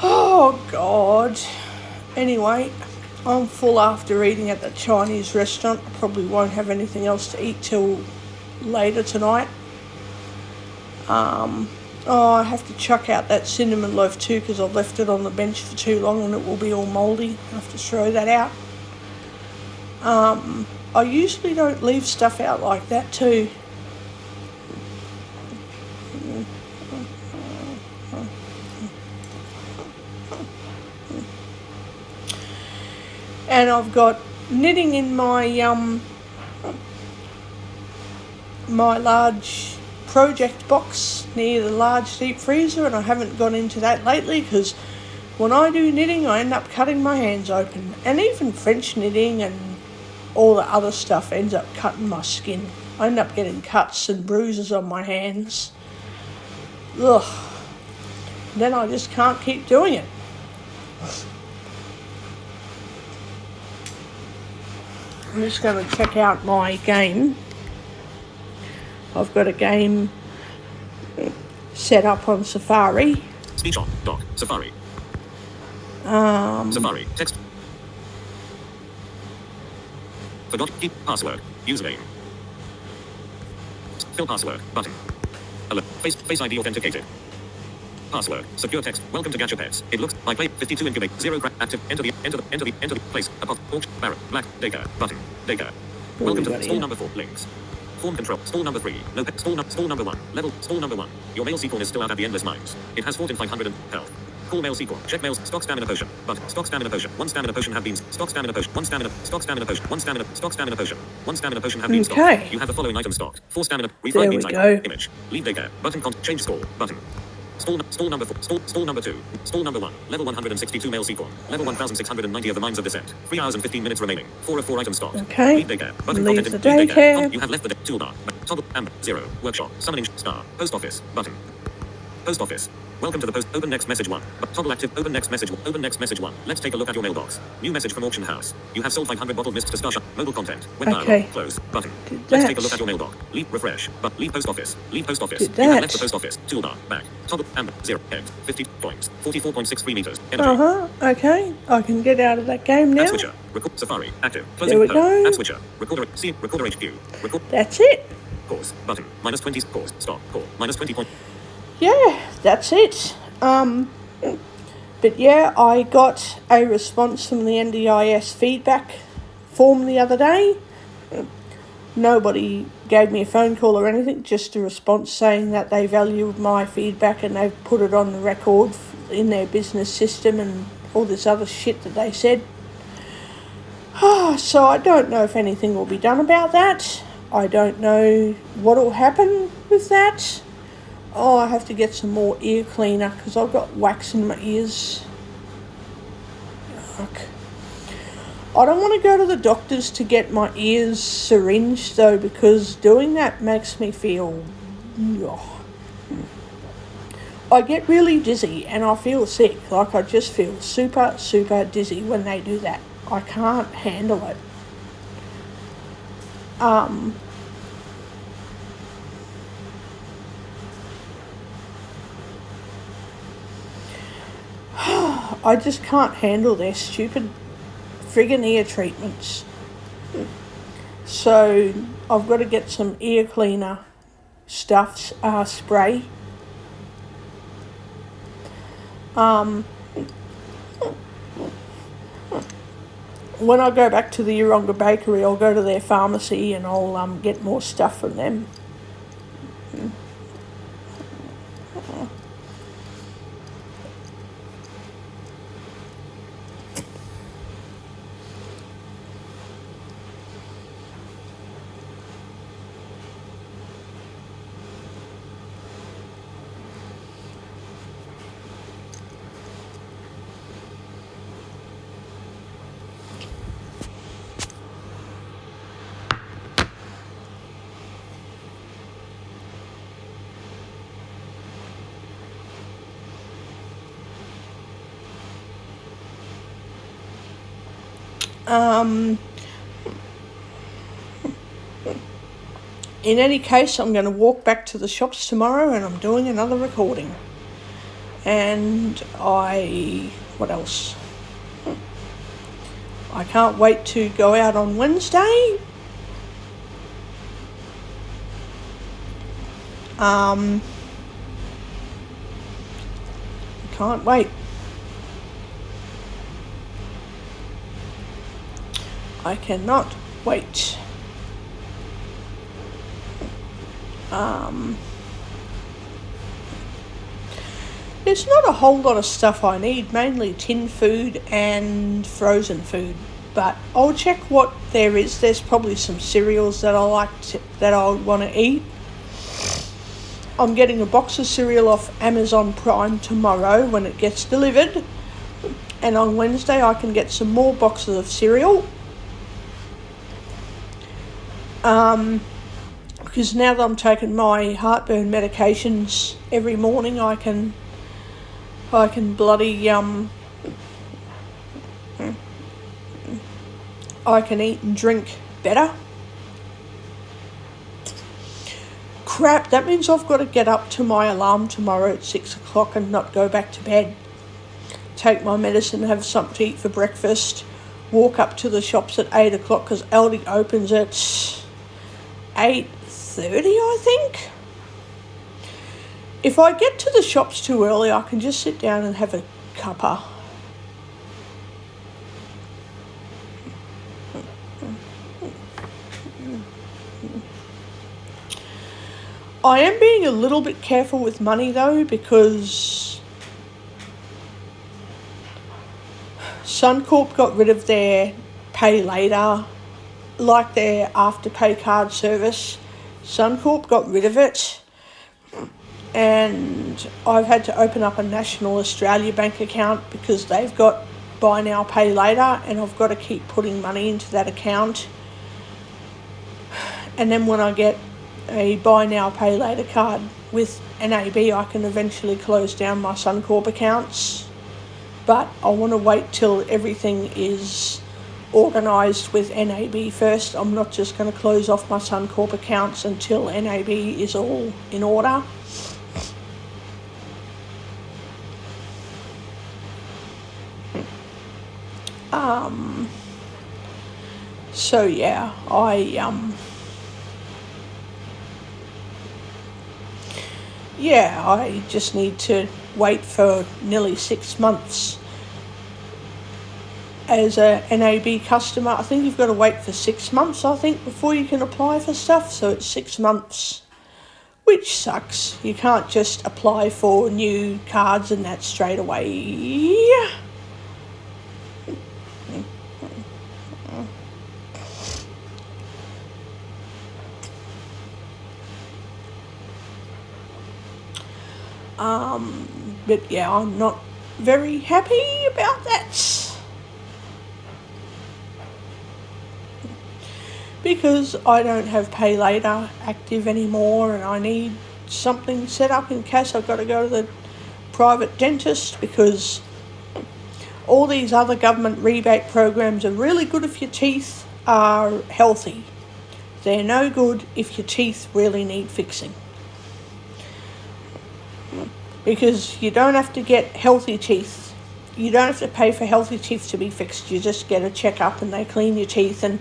oh God. Anyway, I'm full after eating at the Chinese restaurant. I probably won't have anything else to eat till later tonight. Oh, I have to chuck out that cinnamon loaf too because I've left it on the bench for too long and it will be all mouldy. I have to throw that out. I usually don't leave stuff out like that too. And I've got knitting in my my large project box near the large deep freezer, and I haven't gone into that lately because when I do knitting I end up cutting my hands open, and even French knitting and all the other stuff ends up cutting my skin. I end up getting cuts and bruises on my hands. Ugh. Then I just can't keep doing it. I'm just going to check out my game. I've got a game set up on Safari. Speech on. Dock. Safari. Safari. Text. Forgot. Keep password. Username. Fill password. Button. Alert. Face ID authenticated. Password. Secure text. Welcome to Gacha Pets. It looks like play 52 incubate 0 crack active. Enter the place. Apostrophe. Porch. Barrett. Black. Daycare. Button. Daycare. Welcome to stall number 4. Links. Form control. Stall number 3. No pet. Stall number 1. Level. Stall number 1. Your male sequel is still out at the endless mines. It has fought in 500 and health. Call male sequel. Check males. Stock stamina potion. Button. Stock stamina potion. 1 stamina potion have been. Stock stamina potion. 1 stamina. Stock stamina potion. 1 stamina. Stock stamina potion. 1 stamina potion have been stocked. Okay. You have the following items stocked. 4 stamina. There we go. Image. Leave daycare. Button. Change score. Button. Stall number 4. Stall number 2. Stall number 1. Level 162 male sequel. Level 1690 of the Mines of Descent. 3 hours and 15 minutes remaining. 4 of 4 items stocked. Okay. Leave daycare. Button. Leave Content. the Leave daycare. You have left the toolbar. Toggle. Amber. 0. Workshop. Summoning. Star. Post office. Button. Post office. Welcome to the post. Open next message 1. Toggle active. Open next message. Open next message 1. Let's take a look at your mailbox. New message from auction house. You have sold 500 bottled mist to Starsha. Mobile content. Web Okay. dialog. Close. Button. Did Let's that. take a look at your mailbox. Leave. Refresh. But leave post office. Leave post office. Did You have that. left the post office. Toolbar. Back. Toggle. Amber. 0. X. 50 points. 44.63 meters. Energy. Okay. I can get out of that game now. App switcher. Record Safari. Active. There Closing. we home. go. App switcher. Recorder. C. Recorder HQ. Record. That's it. Pause. Button. Minus 20. Pause. Stop. Pause. Minus 20 point. Yeah, that's it. But yeah, I got a response from the NDIS feedback form the other day. Nobody gave me a phone call or anything, just a response saying that they valued my feedback and they've put it on the record in their business system and all this other shit that they said. So I don't know if anything will be done about that. I don't know what will happen with that. Oh, I have to get some more ear cleaner because I've got wax in my ears. Yuck. I don't want to go to the doctors to get my ears syringed though, because doing that makes me feel... I get really dizzy and I feel sick. Like I just feel super, super dizzy when they do that. I can't handle it. I just can't handle their stupid friggin' ear treatments. So I've got to get some ear cleaner stuff, spray. When I go back to the Yeronga Bakery, I'll go to their pharmacy and I'll get more stuff from them. In any case, I'm going to walk back to the shops tomorrow and I'm doing another recording. And what else? I can't wait to go out on Wednesday. Can't wait. I cannot wait. There's not a whole lot of stuff I need, mainly tin food and frozen food. But I'll check what there is. There's probably some cereals that that I want to eat. I'm getting a box of cereal off Amazon Prime tomorrow when it gets delivered. And on Wednesday I can get some more boxes of cereal. Because now that I'm taking my heartburn medications every morning, I can bloody I can eat and drink better. Crap, that means I've got to get up to my alarm tomorrow at 6 o'clock and not go back to bed. Take my medicine, have something to eat for breakfast, walk up to the shops at 8 o'clock because Aldi opens at 8:30, I think. If I get to the shops too early, I can just sit down and have a cuppa. I am being a little bit careful with money though, because Suncorp got rid of their pay later, like their afterpay card service. Suncorp got rid of it, and I've had to open up a National Australia Bank account because they've got buy now, pay later, and I've got to keep putting money into that account. And then when I get a buy now, pay later card with NAB, I can eventually close down my Suncorp accounts. But I want to wait till everything is organised with NAB first. I'm not just going to close off my Suncorp accounts until NAB is all in order. So yeah, I just need to wait for nearly 6 months. As a NAB customer, I think you've got to wait for 6 months, I think, before you can apply for stuff. So it's 6 months, which sucks. You can't just apply for new cards and that straight away. But yeah, I'm not very happy about that, because I don't have pay later active anymore, and I need something set up in case I've got to go to the private dentist, because all these other government rebate programs are really good if your teeth are healthy. They're no good if your teeth really need fixing. Because you don't have to get healthy teeth. You don't have to pay for healthy teeth to be fixed. You just get a checkup and they clean your teeth and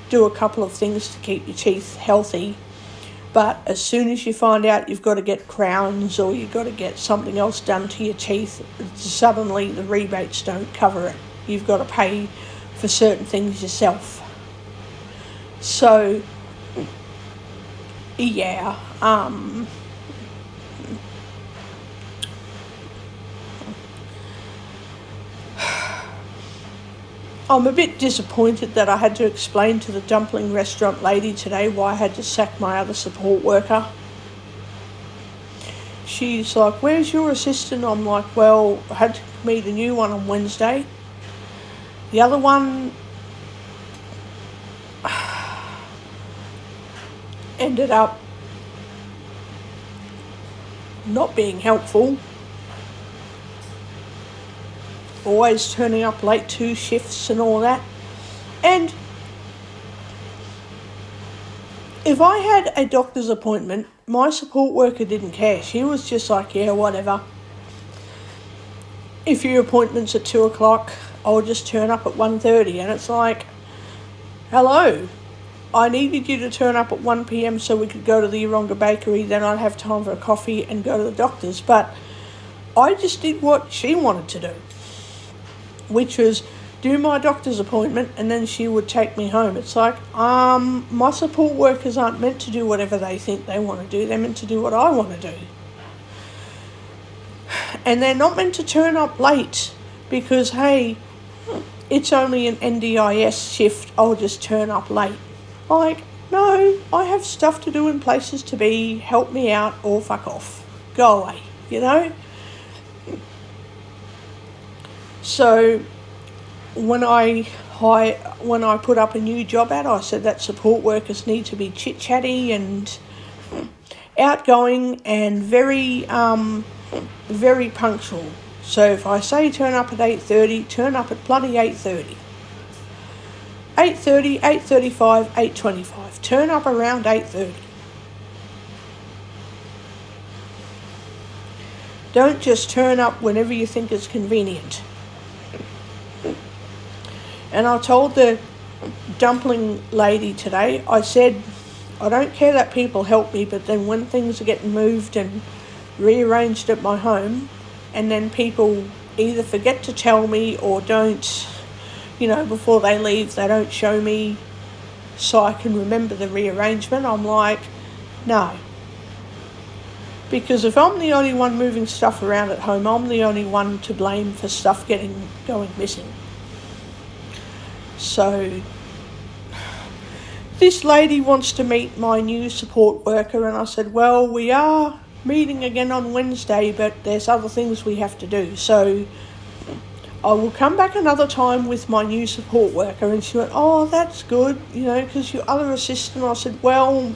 do a couple of things to keep your teeth healthy. But as soon as you find out you've got to get crowns or you've got to get something else done to your teeth, suddenly the rebates don't cover it. You've got to pay for certain things yourself. So, yeah, I'm a bit disappointed that I had to explain to the dumpling restaurant lady today why I had to sack my other support worker. She's like, "Where's your assistant?" I'm like, "Well, I had to meet a new one on Wednesday. The other one ended up not being helpful. Always turning up late 2 shifts and all that. And if I had a doctor's appointment, my support worker didn't care. She was just like, yeah, whatever. If your appointment's at 2 o'clock, I'll just turn up at 1:30. And it's like, hello, I needed you to turn up at 1 p.m. so we could go to the Yeronga Bakery, then I'd have time for a coffee and go to the doctor's. But I just did what she wanted to do, which was do my doctor's appointment and then she would take me home. It's like, my support workers aren't meant to do whatever they think they want to do. They're meant to do what I want to do. And they're not meant to turn up late because, hey, it's only an NDIS shift, I'll just turn up late. Like, no, I have stuff to do and places to be, help me out or fuck off. Go away, you know? So when I put up a new job ad, I said that support workers need to be chit-chatty and outgoing and very punctual. So if I say turn up at 8:30, turn up at bloody 8:30. 8:30, 8:35, 8:25. Turn up around 8:30. Don't just turn up whenever you think it's convenient. And I told the dumpling lady today, I said, I don't care that people help me, but then when things are getting moved and rearranged at my home, and then people either forget to tell me or don't, you know, before they leave, they don't show me so I can remember the rearrangement. I'm like, no. Because if I'm the only one moving stuff around at home, I'm the only one to blame for stuff going missing. So this lady wants to meet my new support worker, and I said, well, we are meeting again on Wednesday, but there's other things we have to do. So I will come back another time with my new support worker. And she went, oh, that's good, you know, because your other assistant. I said, well,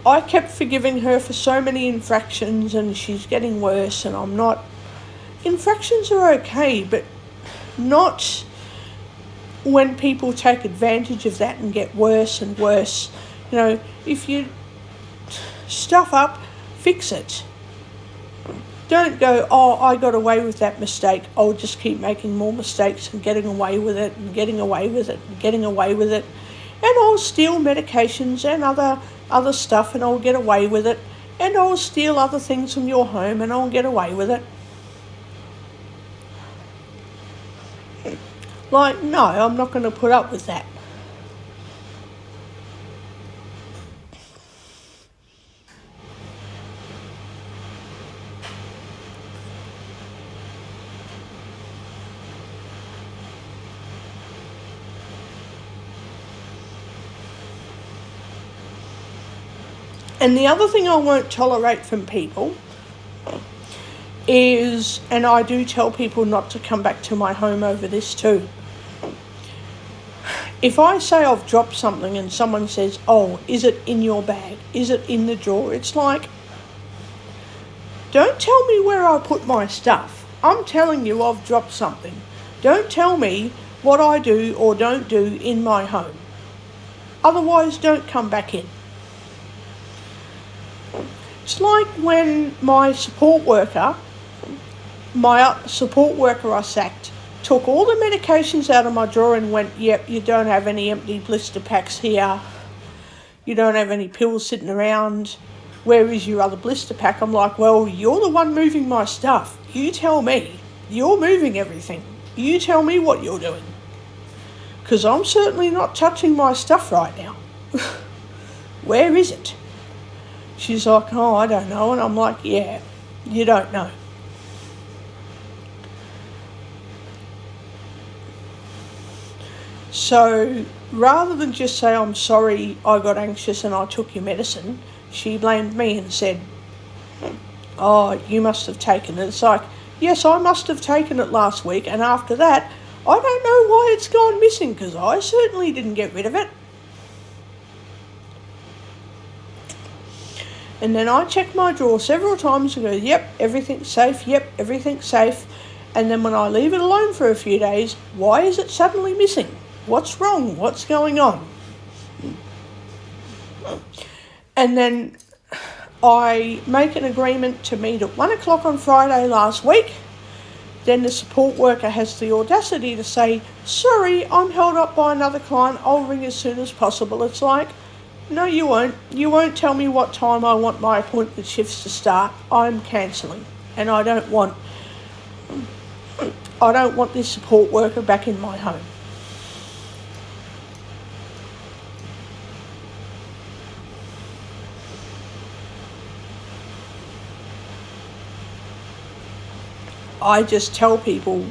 I kept forgiving her for so many infractions and she's getting worse, and I'm not. Infractions are okay, but not when people take advantage of that and get worse and worse. You know, if you stuff up, fix it. Don't go, oh, I got away with that mistake, I'll just keep making more mistakes and getting away with it and getting away with it and getting away with it. And I'll steal medications and other stuff and I'll get away with it. And I'll steal other things from your home and I'll get away with it. Like, no, I'm not going to put up with that. And the other thing I won't tolerate from people is, and I do tell people not to come back to my home over this too. If I say I've dropped something and someone says, oh, is it in your bag? Is it in the drawer? It's like, don't tell me where I put my stuff. I'm telling you I've dropped something. Don't tell me what I do or don't do in my home. Otherwise, don't come back in. It's like when my support worker I sacked, took all the medications out of my drawer and went, yep, you don't have any empty blister packs here. You don't have any pills sitting around. Where is your other blister pack? I'm like, well, you're the one moving my stuff. You tell me. You're moving everything. You tell me what you're doing. Because I'm certainly not touching my stuff right now. Where is it? She's like, oh, I don't know. And I'm like, yeah, you don't know. So rather than just say, I'm sorry, I got anxious and I took your medicine, she blamed me and said, oh, you must have taken it. It's like, yes, I must have taken it last week. And after that, I don't know why it's gone missing because I certainly didn't get rid of it. And then I checked my drawer several times and go, yep, everything's safe, yep, everything's safe. And then when I leave it alone for a few days, why is it suddenly missing? What's wrong? What's going on? And then I make an agreement to meet at 1 o'clock on Friday last week. Then the support worker has the audacity to say, sorry, I'm held up by another client, I'll ring as soon as possible. It's like, no you won't. You won't tell me what time I want my appointment shifts to start. I'm cancelling. And I don't want this support worker back in my home. I just tell people,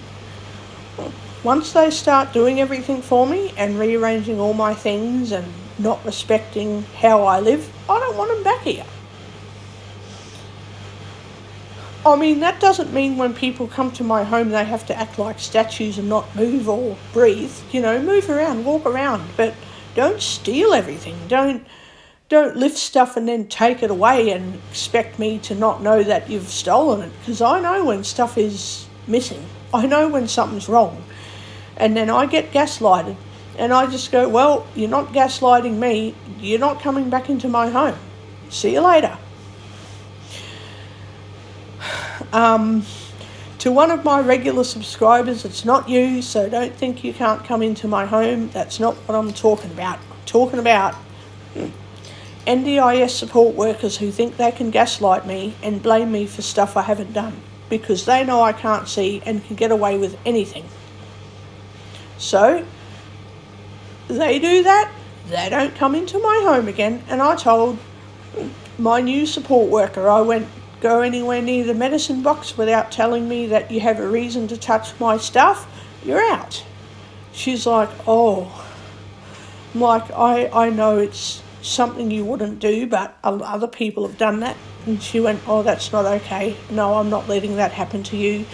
once they start doing everything for me and rearranging all my things and not respecting how I live, I don't want them back here. I mean, that doesn't mean when people come to my home they have to act like statues and not move or breathe. You know, move around, walk around, but don't steal everything. Don't lift stuff and then take it away and expect me to not know that you've stolen it, because I know when stuff is missing. I know when something's wrong. And then I get gaslighted and I just go, well, you're not gaslighting me. You're not coming back into my home. See you later. To one of my regular subscribers, it's not you, so don't think you can't come into my home. That's not what I'm talking about. I'm talking about NDIS support workers who think they can gaslight me and blame me for stuff I haven't done because they know I can't see and can get away with anything. So they do that, they don't come into my home again. And I told my new support worker, I went, go anywhere near the medicine box without telling me that you have a reason to touch my stuff, you're out. She's like, oh, I'm like, I know it's something you wouldn't do, but other people have done that. And she went, oh, that's not okay. No, I'm not letting that happen to you.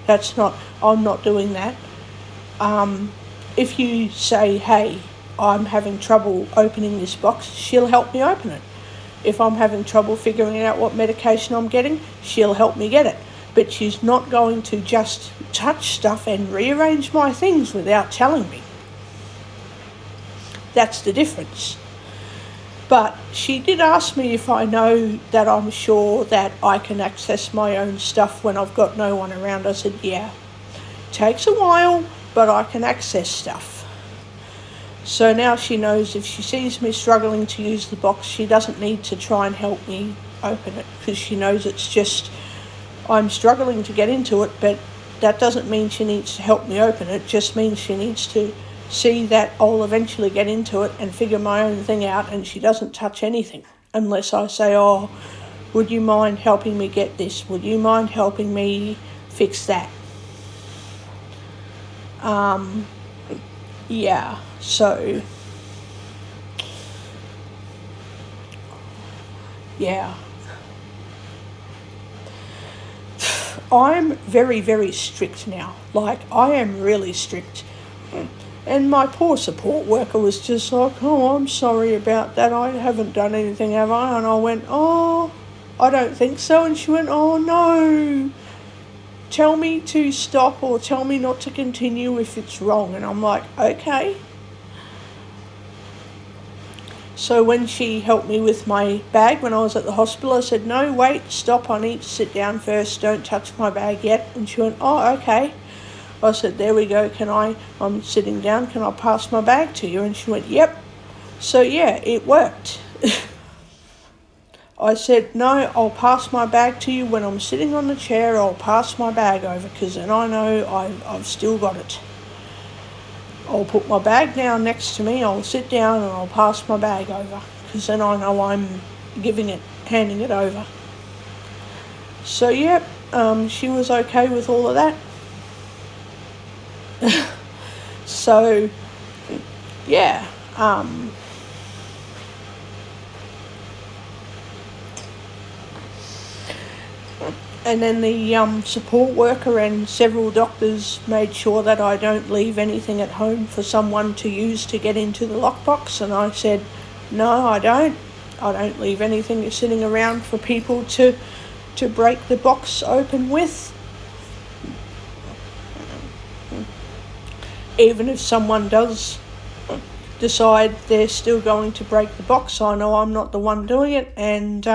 I'm not doing that. If you say, hey, I'm having trouble opening this box, she'll help me open it. If I'm having trouble figuring out what medication I'm getting, she'll help me get it. But she's not going to just touch stuff and rearrange my things without telling me. That's the difference. But she did ask me if I know that I'm sure that I can access my own stuff when I've got no one around. I said, yeah. Takes a while, but I can access stuff. So now she knows if she sees me struggling to use the box, she doesn't need to try and help me open it, because she knows it's just, I'm struggling to get into it, but that doesn't mean she needs to help me open it. It just means she needs to see that I'll eventually get into it and figure my own thing out, and she doesn't touch anything unless I say, oh, would you mind helping me get this? Would you mind helping me fix that? Yeah, so, yeah. I'm very, very strict now. Like, I am really strict. And my poor support worker was just like, oh, I'm sorry about that. I haven't done anything, have I? And I went, oh, I don't think so. And she went, oh, no. Tell me to stop or tell me not to continue if it's wrong. And I'm like, okay. So when she helped me with my bag when I was at the hospital, I said, no, wait, stop, I need to sit down first. Don't touch my bag yet. And she went, oh, okay. I said, there we go, I'm sitting down, can I pass my bag to you? And she went, yep. So yeah, it worked. I said, no, I'll pass my bag to you when I'm sitting on the chair. I'll pass my bag over, because then I know I've still got it. I'll put my bag down next to me, I'll sit down and I'll pass my bag over, because then I know I'm handing it over. So yeah, she was okay with all of that. So yeah, and then the support worker and several doctors made sure that I don't leave anything at home for someone to use to get into the lockbox. And I said, no, I don't leave anything sitting around for people to break the box open with. even if someone does decide they're still going to break the box, I know I'm not the one doing it, and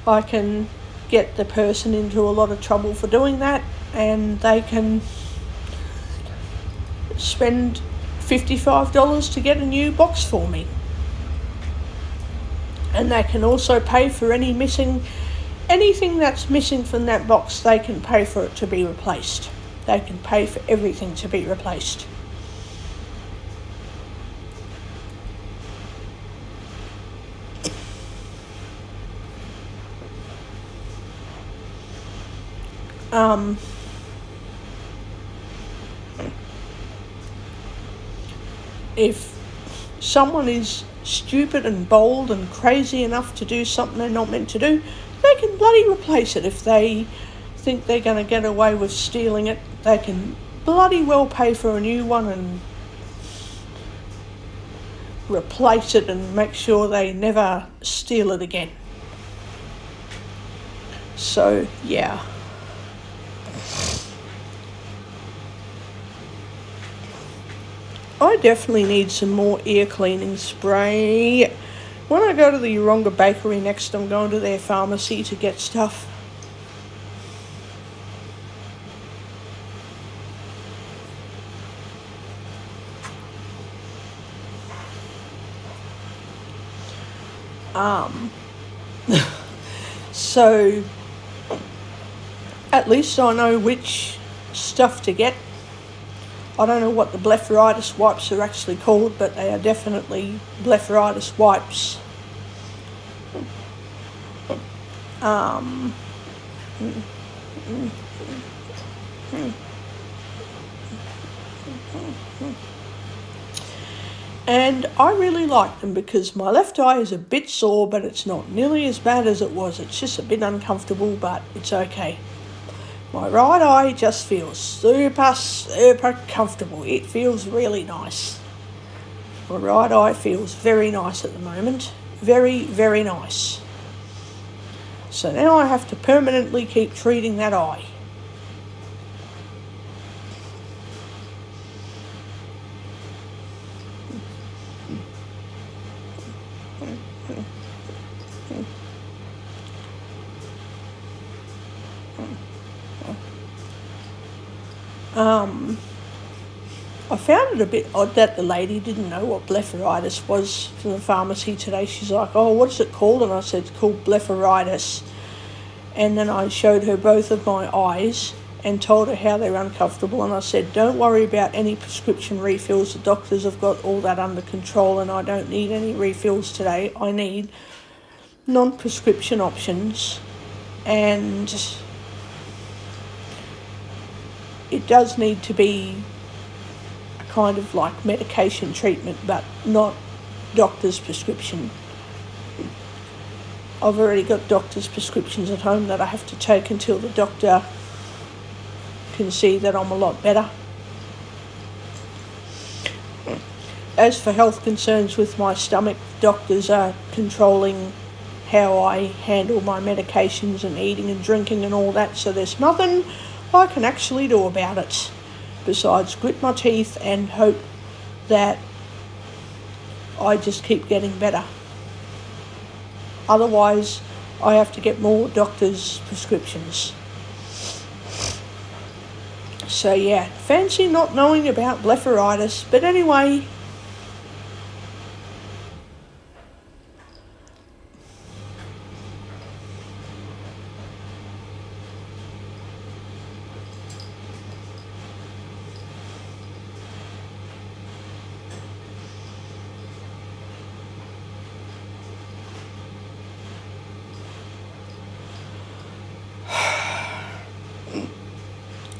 I can get the person into a lot of trouble for doing that, and they can spend $55 to get a new box for me. And they can also pay for anything that's missing from that box. They can pay for it to be replaced. They can pay for everything to be replaced. If someone is stupid and bold and crazy enough to do something they're not meant to do, they can bloody replace it. If they think they're going to get away with stealing it, they can bloody well pay for a new one and replace it and make sure they never steal it again. So, yeah. I definitely need some more ear cleaning spray. When I go to the Yeronga Bakery next, I'm going to their pharmacy to get stuff. So at least I know which stuff to get. I don't know what the blepharitis wipes are actually called, but they are definitely blepharitis wipes. And I really like them because my left eye is a bit sore, but it's not nearly as bad as it was. It's just a bit uncomfortable, but it's okay. My right eye just feels super comfortable. It feels really nice. My right eye feels very nice at the moment. Very, very nice. So now I have to permanently keep treating that eye. I found it a bit odd that the lady didn't know what blepharitis was from the pharmacy today. She's like, oh, what is it called? And I said, it's called blepharitis. And then I showed her both of my eyes and told her how they're uncomfortable. And I said, don't worry about any prescription refills. The doctors have got all that under control and I don't need any refills today. I need non-prescription options. And it does need to be a kind of like medication treatment, but not doctor's prescription. I've already got doctor's prescriptions at home that I have to take until the doctor can see that I'm a lot better. As for health concerns with my stomach, doctors are controlling how I handle my medications and eating and drinking and all that, so there's nothing I can actually do about it besides grit my teeth and hope that I just keep getting better. Otherwise, I have to get more doctor's prescriptions. So yeah, fancy not knowing about blepharitis, but anyway.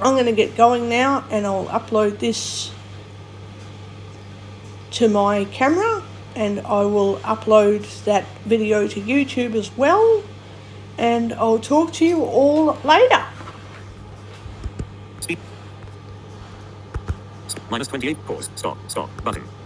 I'm going to get going now and I'll upload this to my camera and I will upload that video to YouTube as well, and I'll talk to you all later. Speed. -28. Pause. Stop. Stop. Button.